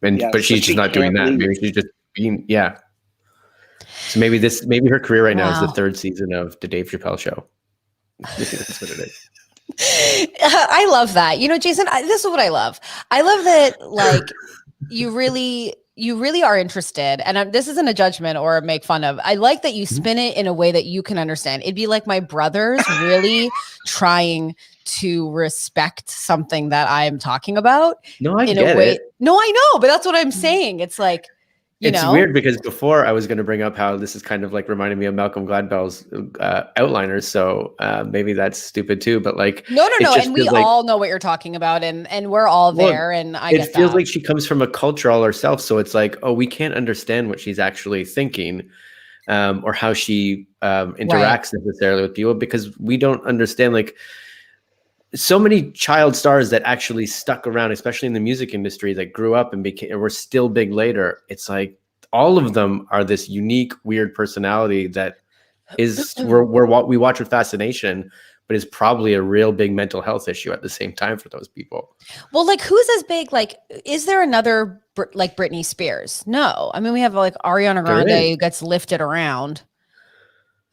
And but she's just not doing that. Maybe she's just being, So maybe her career right now is the third season of the Dave Chappelle show. That's what it is. I love that. You know, Jason, this is what I love. I love that, like, you really are interested. And this isn't a judgment or make fun of. I like that you spin it in a way that you can understand. It'd be like my brothers really trying to respect something that I am talking about. No, I get it. No, I know, but that's what I'm saying. It's like, it's weird because before I was going to bring up how this is kind of like reminding me of Malcolm Gladwell's Outliners. So maybe that's stupid too, but like, no. And we all know what you're talking about, and we're all there. And it feels like she comes from a culture all herself. So it's like, oh, we can't understand what she's actually thinking, or how she interacts necessarily with people, because we don't understand, like, so many child stars that actually stuck around, especially in the music industry, that grew up and were still big later. It's like all of them are this unique, weird personality that is we watch with fascination, but is probably a real big mental health issue at the same time for those people. Well, like, who's as big? Like, is there another like Britney Spears? No. I mean, we have like Ariana Grande who gets lifted around.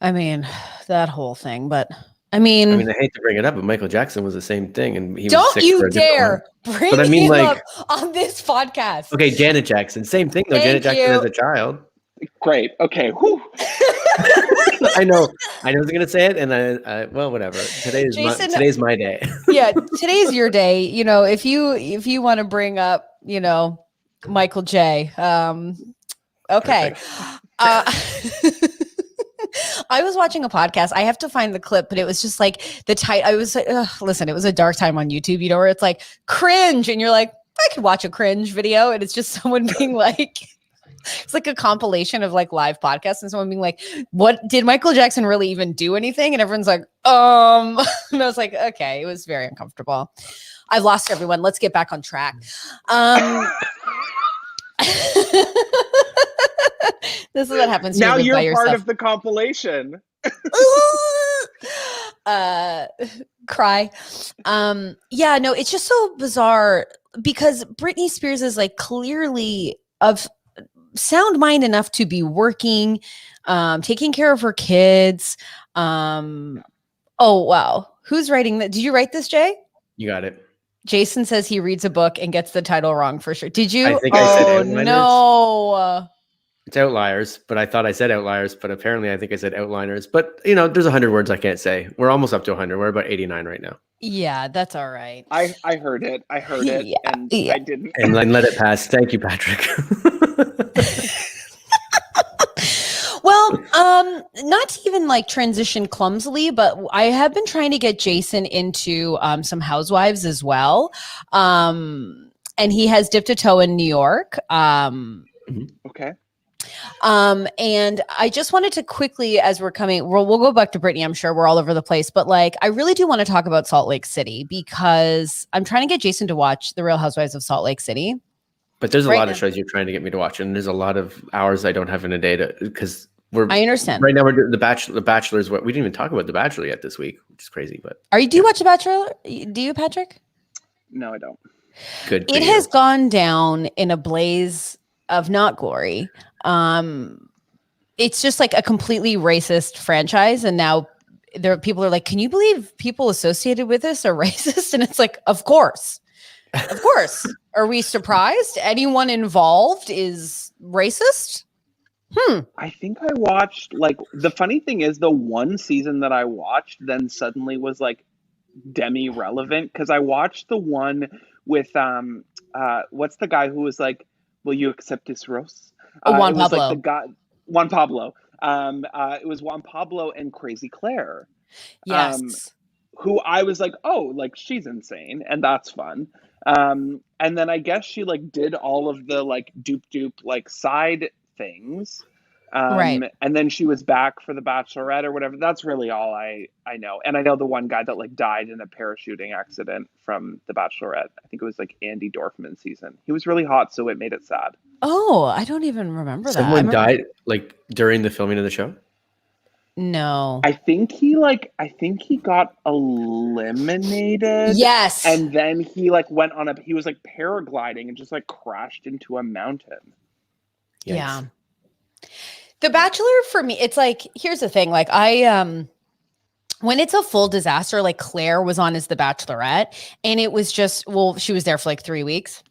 I mean, that whole thing, but I mean, I hate to bring it up, but Michael Jackson was the same thing, and he don't was sick you dare bring but I mean, him like, up on this podcast. Okay, Janet Jackson, same thing though. Janet Jackson as a child. Great. Okay. Whew. I know I was gonna say it, and I well, whatever. Today's my day. Yeah, today's your day. You know, if you want to bring up, you know, Michael J. Okay. I was watching a podcast. I have to find the clip, but it was just like the title. I was like, listen, it was a dark time on YouTube, you know, where it's like cringe, and you're like, I could watch a cringe video, and it's just someone being like, it's like a compilation of like live podcasts, and someone being like, what did Michael Jackson really even do anything? And everyone's like, and I was like, okay, it was very uncomfortable. I've lost everyone. Let's get back on track. This is what happens. Now you're part of the compilation. Cry. Yeah, no, it's just so bizarre because Britney Spears is like clearly of sound mind enough to be working, taking care of her kids. Oh, wow. Who's writing that? Did you write this, Jay? You got it. Jason says he reads a book and gets the title wrong for sure. Did you? I think I said Outliners. No. It's Outliers, but I thought I said Outliers, but apparently I think I said Outliners. But there's 100 words I can't say. We're almost up to 100. We're about 89 right now. Yeah, that's all right. I heard it. I didn't. And let it pass. Thank you, Patrick. Well, not to even like transition clumsily, but I have been trying to get Jason into some Housewives as well. And he has dipped a toe in New York. Okay. And I just wanted to quickly, as we'll go back to Britney. I'm sure we're all over the place, but like, I really do want to talk about Salt Lake City because I'm trying to get Jason to watch The Real Housewives of Salt Lake City. But there's a lot of shows you're trying to get me to watch, and there's a lot of hours I don't have in a day because I understand. Right now we're doing The Bachelor's. We didn't even talk about The Bachelor yet this week, which is crazy. But do you watch The Bachelor? Do you, Patrick? No, I don't. Good. It has gone down in a blaze of not glory. It's just like a completely racist franchise, and now people are like, "Can you believe people associated with this are racist?" And it's like, of course. Are we surprised? Anyone involved is racist? I think I watched, like, the funny thing is the one season that I watched then suddenly was like relevant because I watched the one with what's the guy who was like, "Will you accept this rose?" Juan Pablo. Like the guy, Juan Pablo. It was Juan Pablo and Crazy Claire. Yes. Who I was like, oh, like she's insane, and that's fun. And then I guess she like did all of the like dupe like side things. Right. And then she was back for the Bachelorette or whatever. That's really all I know. And I know the one guy that like died in a parachuting accident from the Bachelorette. I think it was like Andy Dorfman season. He was really hot, so it made it sad. Oh, I don't even remember that. Someone died like during the filming of the show? No. I think he got eliminated. Yes. And then he like went on he was like paragliding and just like crashed into a mountain. Yikes. Yeah. The Bachelor for me, it's like, here's the thing. Like when it's a full disaster, like Claire was on as the Bachelorette and it was just, she was there for like 3 weeks.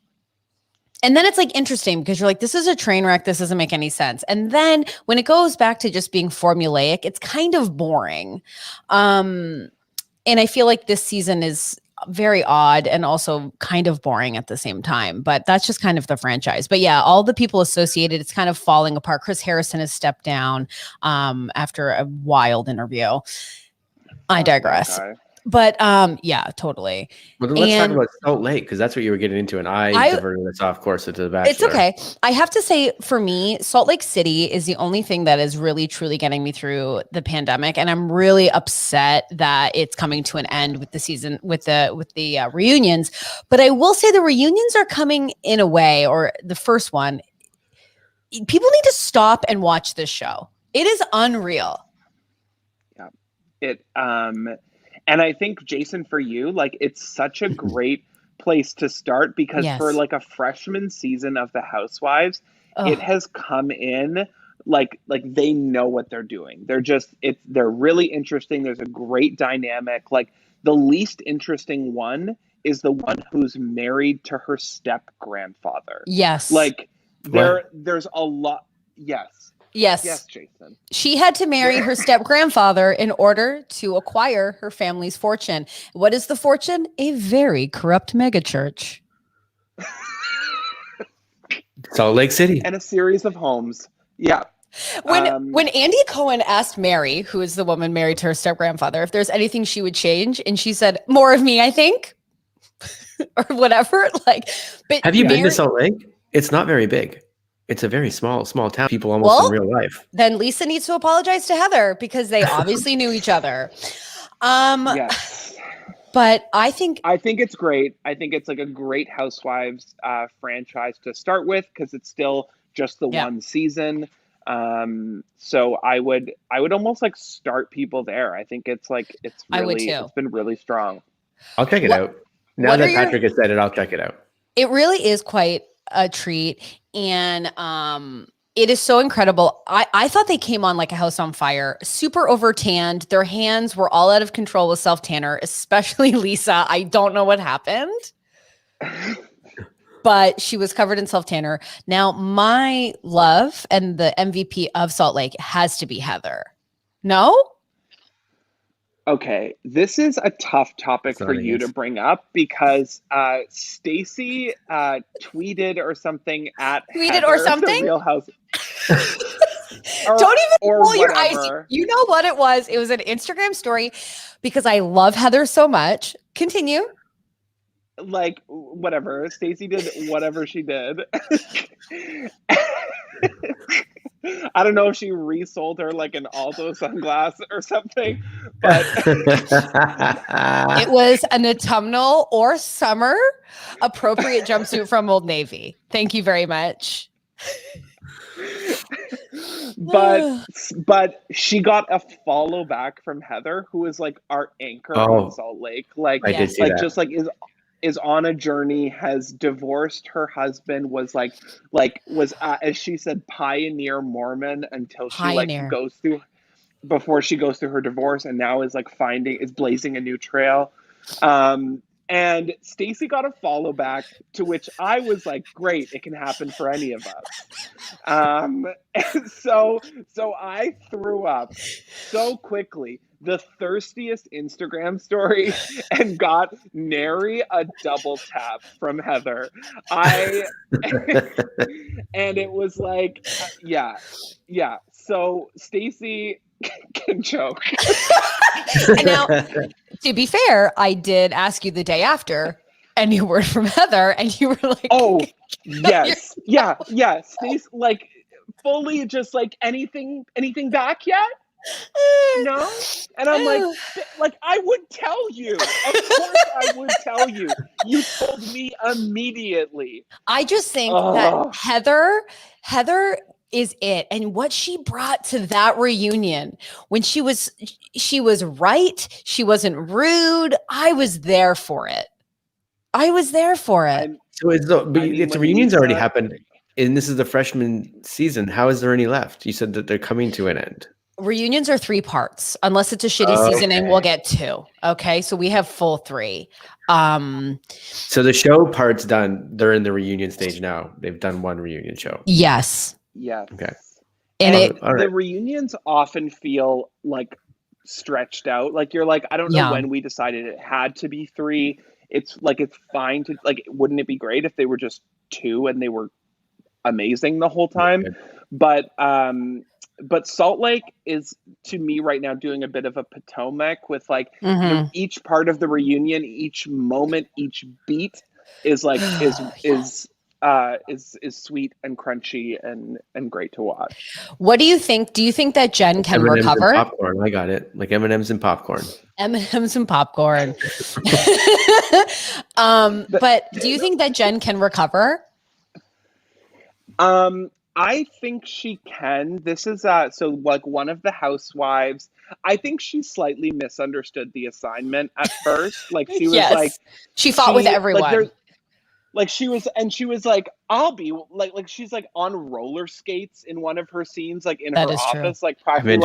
And then it's like interesting because you're like, this is a train wreck. This doesn't make any sense. And then when it goes back to just being formulaic, it's kind of boring. And I feel like this season is very odd and also kind of boring at the same time, but that's just kind of the franchise. But yeah, all the people associated, it's kind of falling apart. Chris Harrison has stepped down after a wild interview. I digress. But yeah, totally. Well, then let's talk about Salt Lake because that's what you were getting into, and I diverted us off course into The Bachelor. It's okay. I have to say, for me, Salt Lake City is the only thing that is really truly getting me through the pandemic, and I'm really upset that it's coming to an end with the season with the reunions. But I will say the reunions are coming in a way, or the first one. People need to stop and watch this show. It is unreal. Yeah. And I think, Jason, for you, like, it's such a great place to start because for like a freshman season of the Housewives, it has come in like they know what they're doing. They're really interesting. There's a great dynamic. Like the least interesting one is the one who's married to her step grandfather. Yes. Like there's a lot. Yes. Yes, Jason. She had to marry her step-grandfather in order to acquire her family's fortune. What is the fortune? A very corrupt megachurch. Salt Lake City. And a series of homes. Yeah. When Andy Cohen asked Mary, who is the woman married to her step-grandfather, if there's anything she would change, and she said, more of me, I think, or whatever. Like, but have you been to Salt Lake? It's not very big. It's a very small town. People almost in real life. Then Lisa needs to apologize to Heather because they obviously knew each other. Yes. But I think it's great. I think it's like a great Housewives franchise to start with because it's still just the one season. So I would almost like start people there. I think it's like it's been really strong. I'll check it out. Now that Patrick has said it, I'll check it out. It really is quite a treat. And it is so incredible. I thought they came on like a house on fire, super over tanned. Their hands were all out of control with self tanner, especially Lisa. I don't know what happened. but she was covered in self tanner. Now, my love and the MVP of Salt Lake has to be Heather. No? Okay, this is a tough topic for you to bring up because STACEY tweeted or something at Heather, the Real House. Don't even roll your eyes. You know what it was? It was an Instagram story because I love Heather so much. Continue. Like, whatever. STACEY did whatever she did. I don't know if she resold her like an Aldo sunglass or something, but it was an autumnal or summer appropriate jumpsuit from Old Navy. Thank you very much. But she got a follow back from Heather, who is like our anchor on Salt Lake. Like, I did see that. Just like is on a journey, has divorced her husband, was as she said, pioneer Mormon until she goes through before she goes through her divorce, and now is blazing a new trail. And STACEY got a follow back, to which I was like, great, it can happen for any of us. And so I threw up so quickly the thirstiest Instagram story and got nary a double tap from Heather. And it was like, yeah. So STACEY can choke. And now, to be fair, I did ask you the day after, and you were from Heather, and you were like, "Oh, yes, yeah." STACEY, like, fully just like, anything back yet? No. And I'm like, I would tell you. Of course, I would tell you. You told me immediately. I just think that Heather is it, and what she brought to that reunion, when she was right, she wasn't rude. I was there for it. So the reunion's already happened, and this is the freshman season. How is there any left? You said that they're coming to an end. Reunions are 3 parts, unless it's a shitty season, and we'll get 2. Okay, so we have full 3. So the show part's done. They're in the reunion stage now. They've done 1 reunion show. Yes. Yeah. Okay. And the reunions often feel like stretched out. Like, you're like, I don't know when we decided it had to be 3. It's like, it's fine to, like, wouldn't it be great if they were just 2 and they were amazing the whole time? Okay. But Salt Lake is, to me right now, doing a bit of a Potomac with like, you know, each part of the reunion, each moment, each beat is like is sweet and crunchy and great to watch. What do you think? Do you think that Jen can M&Ms recover? And popcorn. I got it. Like M&Ms and popcorn. M&Ms and popcorn. But do you think that Jen can recover? I think she can. This is so like one of the housewives. I think she slightly misunderstood the assignment at first. Like, she was like, she fought with everyone. Like she was like, I'll be like she's like on roller skates in one of her scenes, like in her office, like practically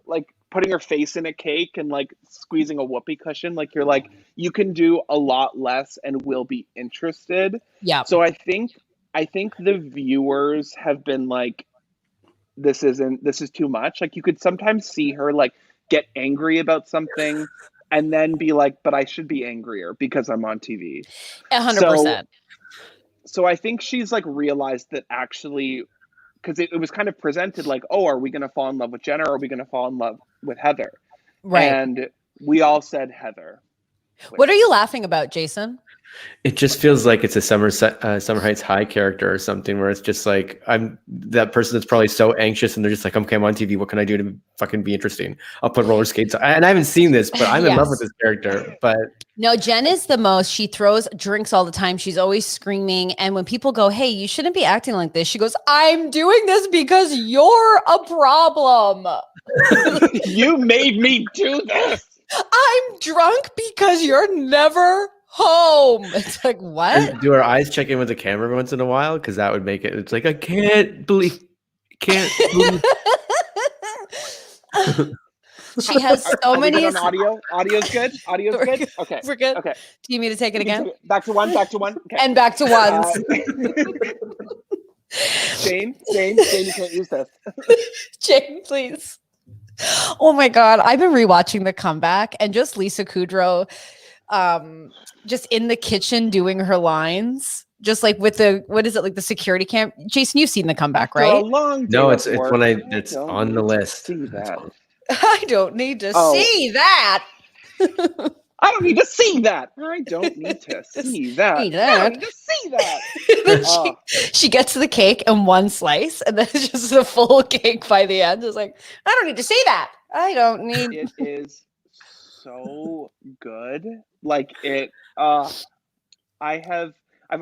like putting her face in a cake and like squeezing a whoopee cushion. Like, you're like, you can do a lot less and will be interested. Yeah. So I think the viewers have been like, this is too much. Like, you could sometimes see her like get angry about something and then be like, but I should be angrier because I'm on TV. 100%. So I think she's like realized that actually, because it was kind of presented like, oh, are we going to fall in love with Jenna or are we going to fall in love with Heather? Right. And we all said Heather. What are you laughing about, Jason? It just feels like it's a Summer Heights High character or something, where it's just like, I'm that person that's probably so anxious and they're just like, okay, I'm on TV. What can I do to fucking be interesting? I'll put roller skates on. And I haven't seen this, but I'm in love with this character. But no, Jen is the most. She throws drinks all the time. She's always screaming. And when people go, hey, you shouldn't be acting like this, she goes, I'm doing this because you're a problem. You made me do this. I'm drunk because you're never home. It's like, what? Do our eyes check in with the camera once in a while? Because that would make it. It's like, I can't believe. She has so many. We good on audio? Audio's good? Audio's good? Okay. We're good. Okay. Do you need me to take it again? Back to one. Okay. And back to ones. Jane, you can't use this. Jane, please. Oh my God. I've been rewatching The Comeback, and just Lisa Kudrow just in the kitchen doing her lines. Just like with the security cam. Jason, you've seen The Comeback, right? No, it's when it's on the list. See that. I don't need to see that. I don't need to see that. I don't need to see that. I don't need to see that. She gets the cake in one slice, and then it's just a full cake by the end. It's like, I don't need to see that. I don't need. It is so good. Like it. I've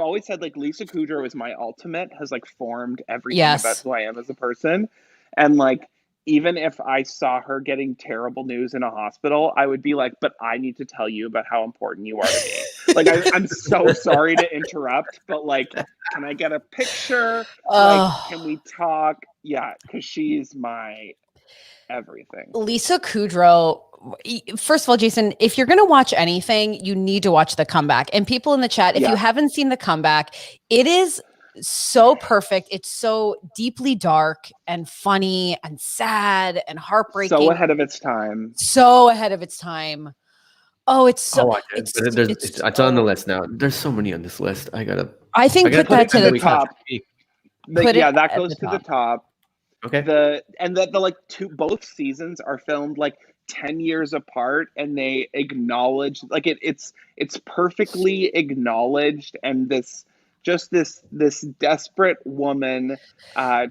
always said like Lisa Kudrow is my ultimate. Has like formed everything about who I am as a person, and like. Even if I saw her getting terrible news in a hospital, I would be like, but I need to tell you about how important you are to me. Like, I'm so sorry to interrupt, but like, can I get a picture? Like, can we talk? Yeah, because she's my everything. Lisa Kudrow, first of all, Jason, if you're going to watch anything, you need to watch The Comeback. And people in the chat, if you haven't seen The Comeback, it is so perfect. It's so deeply dark and funny and sad and heartbreaking. So ahead of its time. Oh, it's so. It's on the list now. There's so many on this list. I think put that to the top. That goes to the top. Okay. Both seasons are filmed like 10 years apart, and they acknowledge like it's perfectly acknowledged, and this desperate woman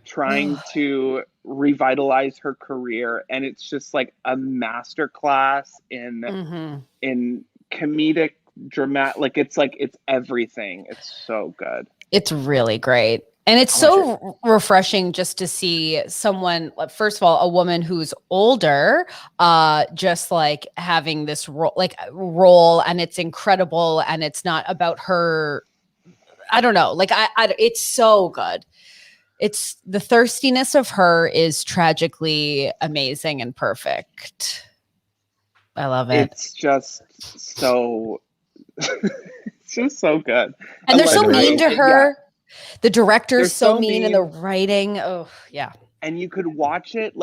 trying to revitalize her career, and it's just like a masterclass in comedic dramatic. Like it's everything. It's so good. It's really great. And it's so refreshing just to see someone, first of all, a woman who's older, just like having this role, and it's incredible, and it's not about her. I don't know. Like it's so good. It's the thirstiness of her is tragically amazing and perfect. I love it. It's just so, it's just so good. And they're so mean to her. Yeah. The director's so mean in the writing. Oh yeah. And you could watch it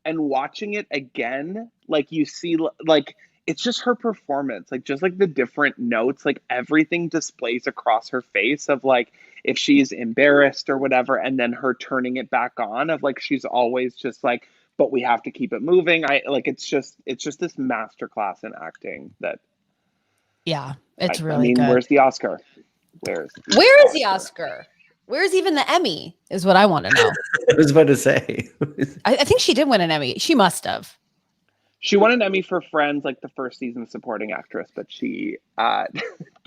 and watching it again, like you see, like, it's just her performance, like just like the different notes, like everything displays across her face of like if she's embarrassed or whatever, and then her turning it back on of like she's always just like, but we have to keep it moving. It's just this masterclass in acting that. Yeah, it's really good. Where's the Oscar? Where is the Oscar? Where's even the Emmy? Is what I want to know. I was about to say. I think she did win an Emmy. She must have. She won an Emmy for Friends, like the first season supporting actress, but she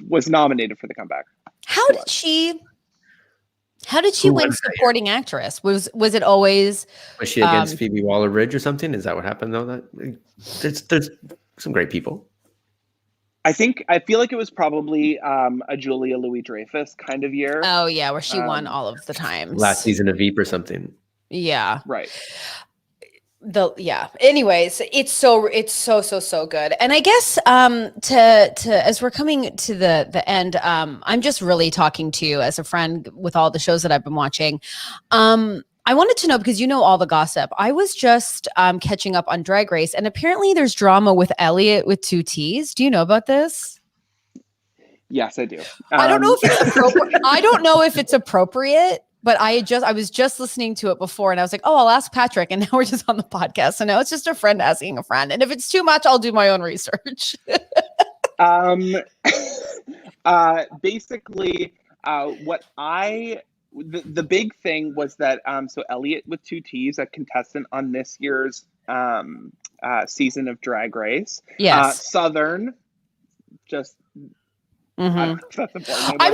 was nominated for The Comeback. How did she win supporting actress? Was it always? Was she against Phoebe Waller-Bridge or something? Is that what happened though? That there's some great people. I feel like it was probably a Julia Louis-Dreyfus kind of year. Oh yeah, where she won all of the times. Last season of Veep or something. Yeah. Right. Anyways, it's so good. And I guess to as we're coming to the end, I'm just really talking to you as a friend with all the shows that I've been watching. I wanted to know, because you know all the gossip. I was just catching up on Drag Race, and apparently there's drama with Elliot with 2 T's. Do you know about this? Yes, I do. I don't know if it's appropriate. I don't know if it's appropriate. But I was just listening to it before, and I was like, oh, I'll ask Patrick. And now we're just on the podcast. So now it's just a friend asking a friend. And if it's too much, I'll do my own research. Basically, the big thing was that, so Elliot with 2 T's, a contestant on this year's season of Drag Race. Yes. Southern, just... I'm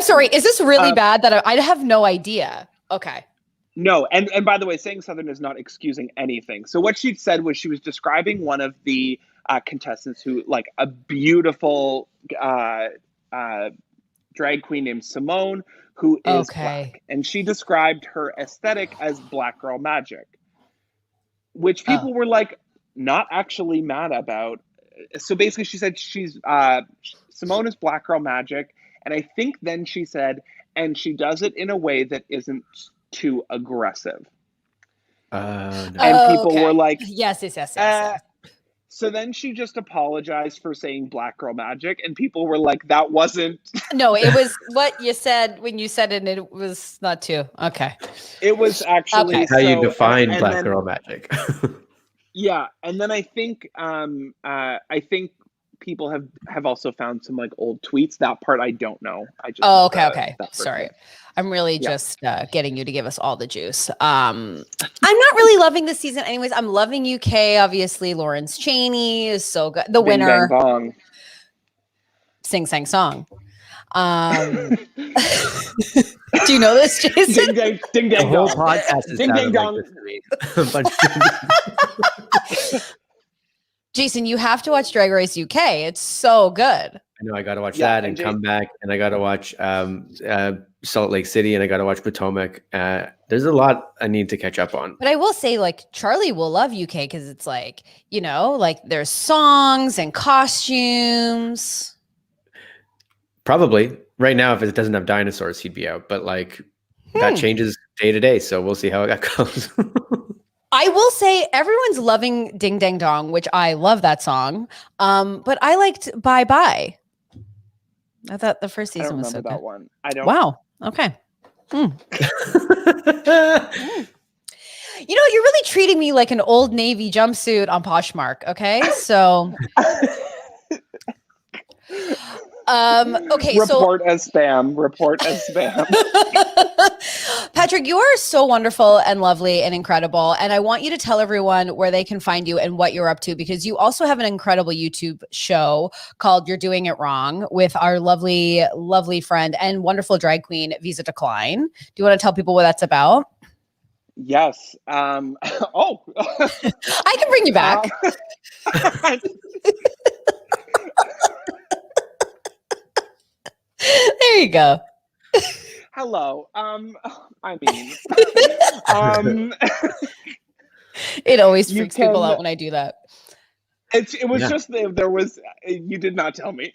sorry. Is this really bad that I have no idea? Okay. No, and by the way, saying Southern is not excusing anything. So what she said was she was describing one of the contestants who, like, a beautiful drag queen named Simone, who is black. And she described her aesthetic as black girl magic, which people were like, not actually mad about. So basically she said she's Simone is Black Girl Magic, and I think then she said, and she does it in a way that isn't too aggressive. No. And people were like, yes. So then she just apologized for saying Black Girl Magic, and people were like, that wasn't. No, it was what you said when you said it, and it was not too. Okay. It was actually how you define Black Girl Magic. Yeah, and then I think people have also found some like old tweets. That part I don't know. I just okay. Sorry. I'm really just getting you to give us all the juice. I'm not really loving this season anyways. I'm loving UK, obviously. Lawrence Chaney is so good. The Ding, winner. Dang, bong. Sing, sang, song. Do you know this, Jason? Ding, dang, the whole dong. podcast is ding, dang, dong. Jason, you have to watch Drag Race UK. It's so good. I know I got to watch that and come back, and I got to watch Salt Lake City, and I got to watch Potomac. There's a lot I need to catch up on. But I will say, like, Charlie will love UK because it's like, you know, like there's songs and costumes. Probably right now, if it doesn't have dinosaurs, he'd be out. But like that changes day to day, so we'll see how that goes. I will say everyone's loving Ding Dang Dong, which I love that song. But I liked Bye Bye. I thought the first season was so good. That one. I don't. Wow. Okay. You know, you're really treating me like an Old Navy jumpsuit on Poshmark. Okay, so. Okay. Report as spam. Patrick, you are so wonderful and lovely and incredible. And I want you to tell everyone where they can find you and what you're up to, because you also have an incredible YouTube show called You're Doing It Wrong with our lovely, lovely friend and wonderful drag queen, Visa Decline. Do you want to tell people what that's about? Yes. I can bring you back. There you go. Hello. I mean, it always freaks people out when I do that. It was just there was you did not tell me,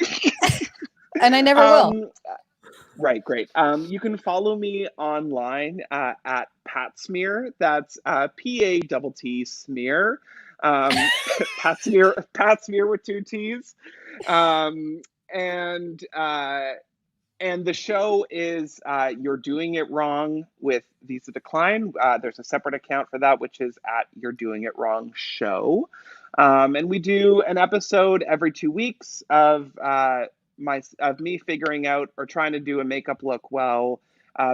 and I never will. Right, great. You can follow me online at Pat Smear. That's PATT Smear. Pat Smear with 2 T's. And the show is You're Doing It Wrong with Visa Decline. There's a separate account for that, which is at You're Doing It Wrong Show. And we do an episode every 2 weeks of me figuring out or trying to do a makeup look while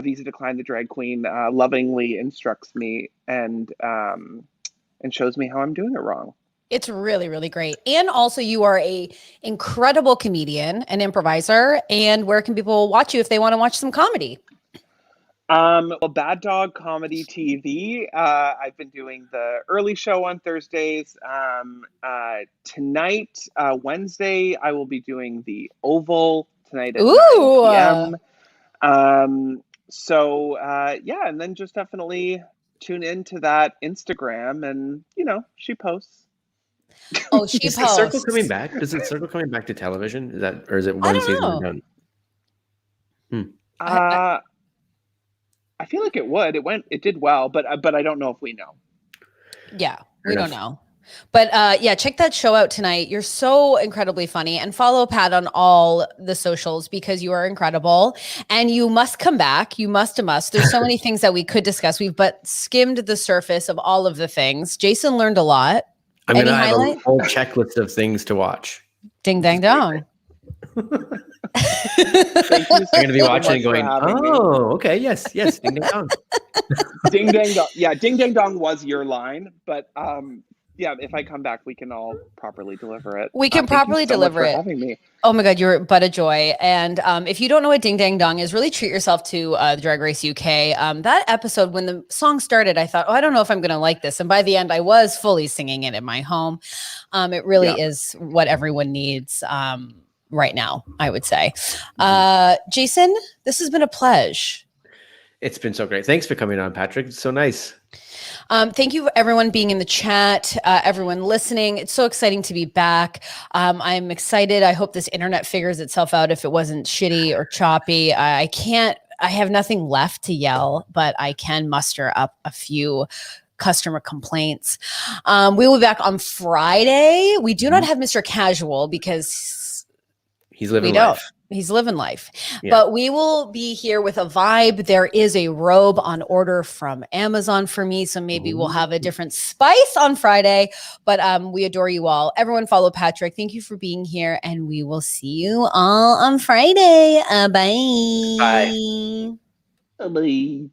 Visa Decline, the drag queen, lovingly instructs me and shows me how I'm doing it wrong. It's really, really great. And also you are a incredible comedian and improviser. And where can people watch you if they want to watch some comedy? Well, Bad Dog Comedy TV. I've been doing the early show on Thursdays. Tonight, Wednesday, I will be doing the Oval tonight at 9 p.m. Yeah, and then just definitely tune into that Instagram, and she posts. Oh, she is posts. The circle coming back? Is it circle coming back to television? Is that, or is it one season done? I feel like it would. It did well, but I don't know if we know. Yeah, we don't know. But yeah, check that show out tonight. You're so incredibly funny, and follow Pat on all the socials because you are incredible, and you must come back. You must. There's so many things that we could discuss. We've but skimmed the surface of all of the things. Jason learned a lot. I'm going to have a whole checklist of things to watch. Ding, dang, dong. Thank you. You're going to be watching and going, okay, yes, ding, dang, dong. Ding, dang, dong. Yeah, ding, dang, dong was your line, but yeah, if I come back, we can all properly deliver it. We can properly deliver it. Having me. Oh my God, you're but a joy. And if you don't know what Ding Dang Dong is, really treat yourself to the Drag Race UK. That episode, when the song started, I thought, I don't know if I'm going to like this. And by the end, I was fully singing it in my home. It really is what everyone needs right now, I would say. Jason, this has been a pleasure. It's been so great. Thanks for coming on, Patrick. It's so nice. Thank you, everyone being in the chat, everyone listening. It's so exciting to be back. I'm excited. I hope this internet figures itself out if it wasn't shitty or choppy. I have nothing left to yell, but I can muster up a few customer complaints. We will be back on Friday. We do not have Mr. Casual because he's living life. He's living life. Yeah. But we will be here with a vibe. There is a robe on order from Amazon for me. So maybe we'll have a different spice on Friday. But we adore you all. Everyone follow Patrick. Thank you for being here. And we will see you all on Friday. Bye. Bye. Bye.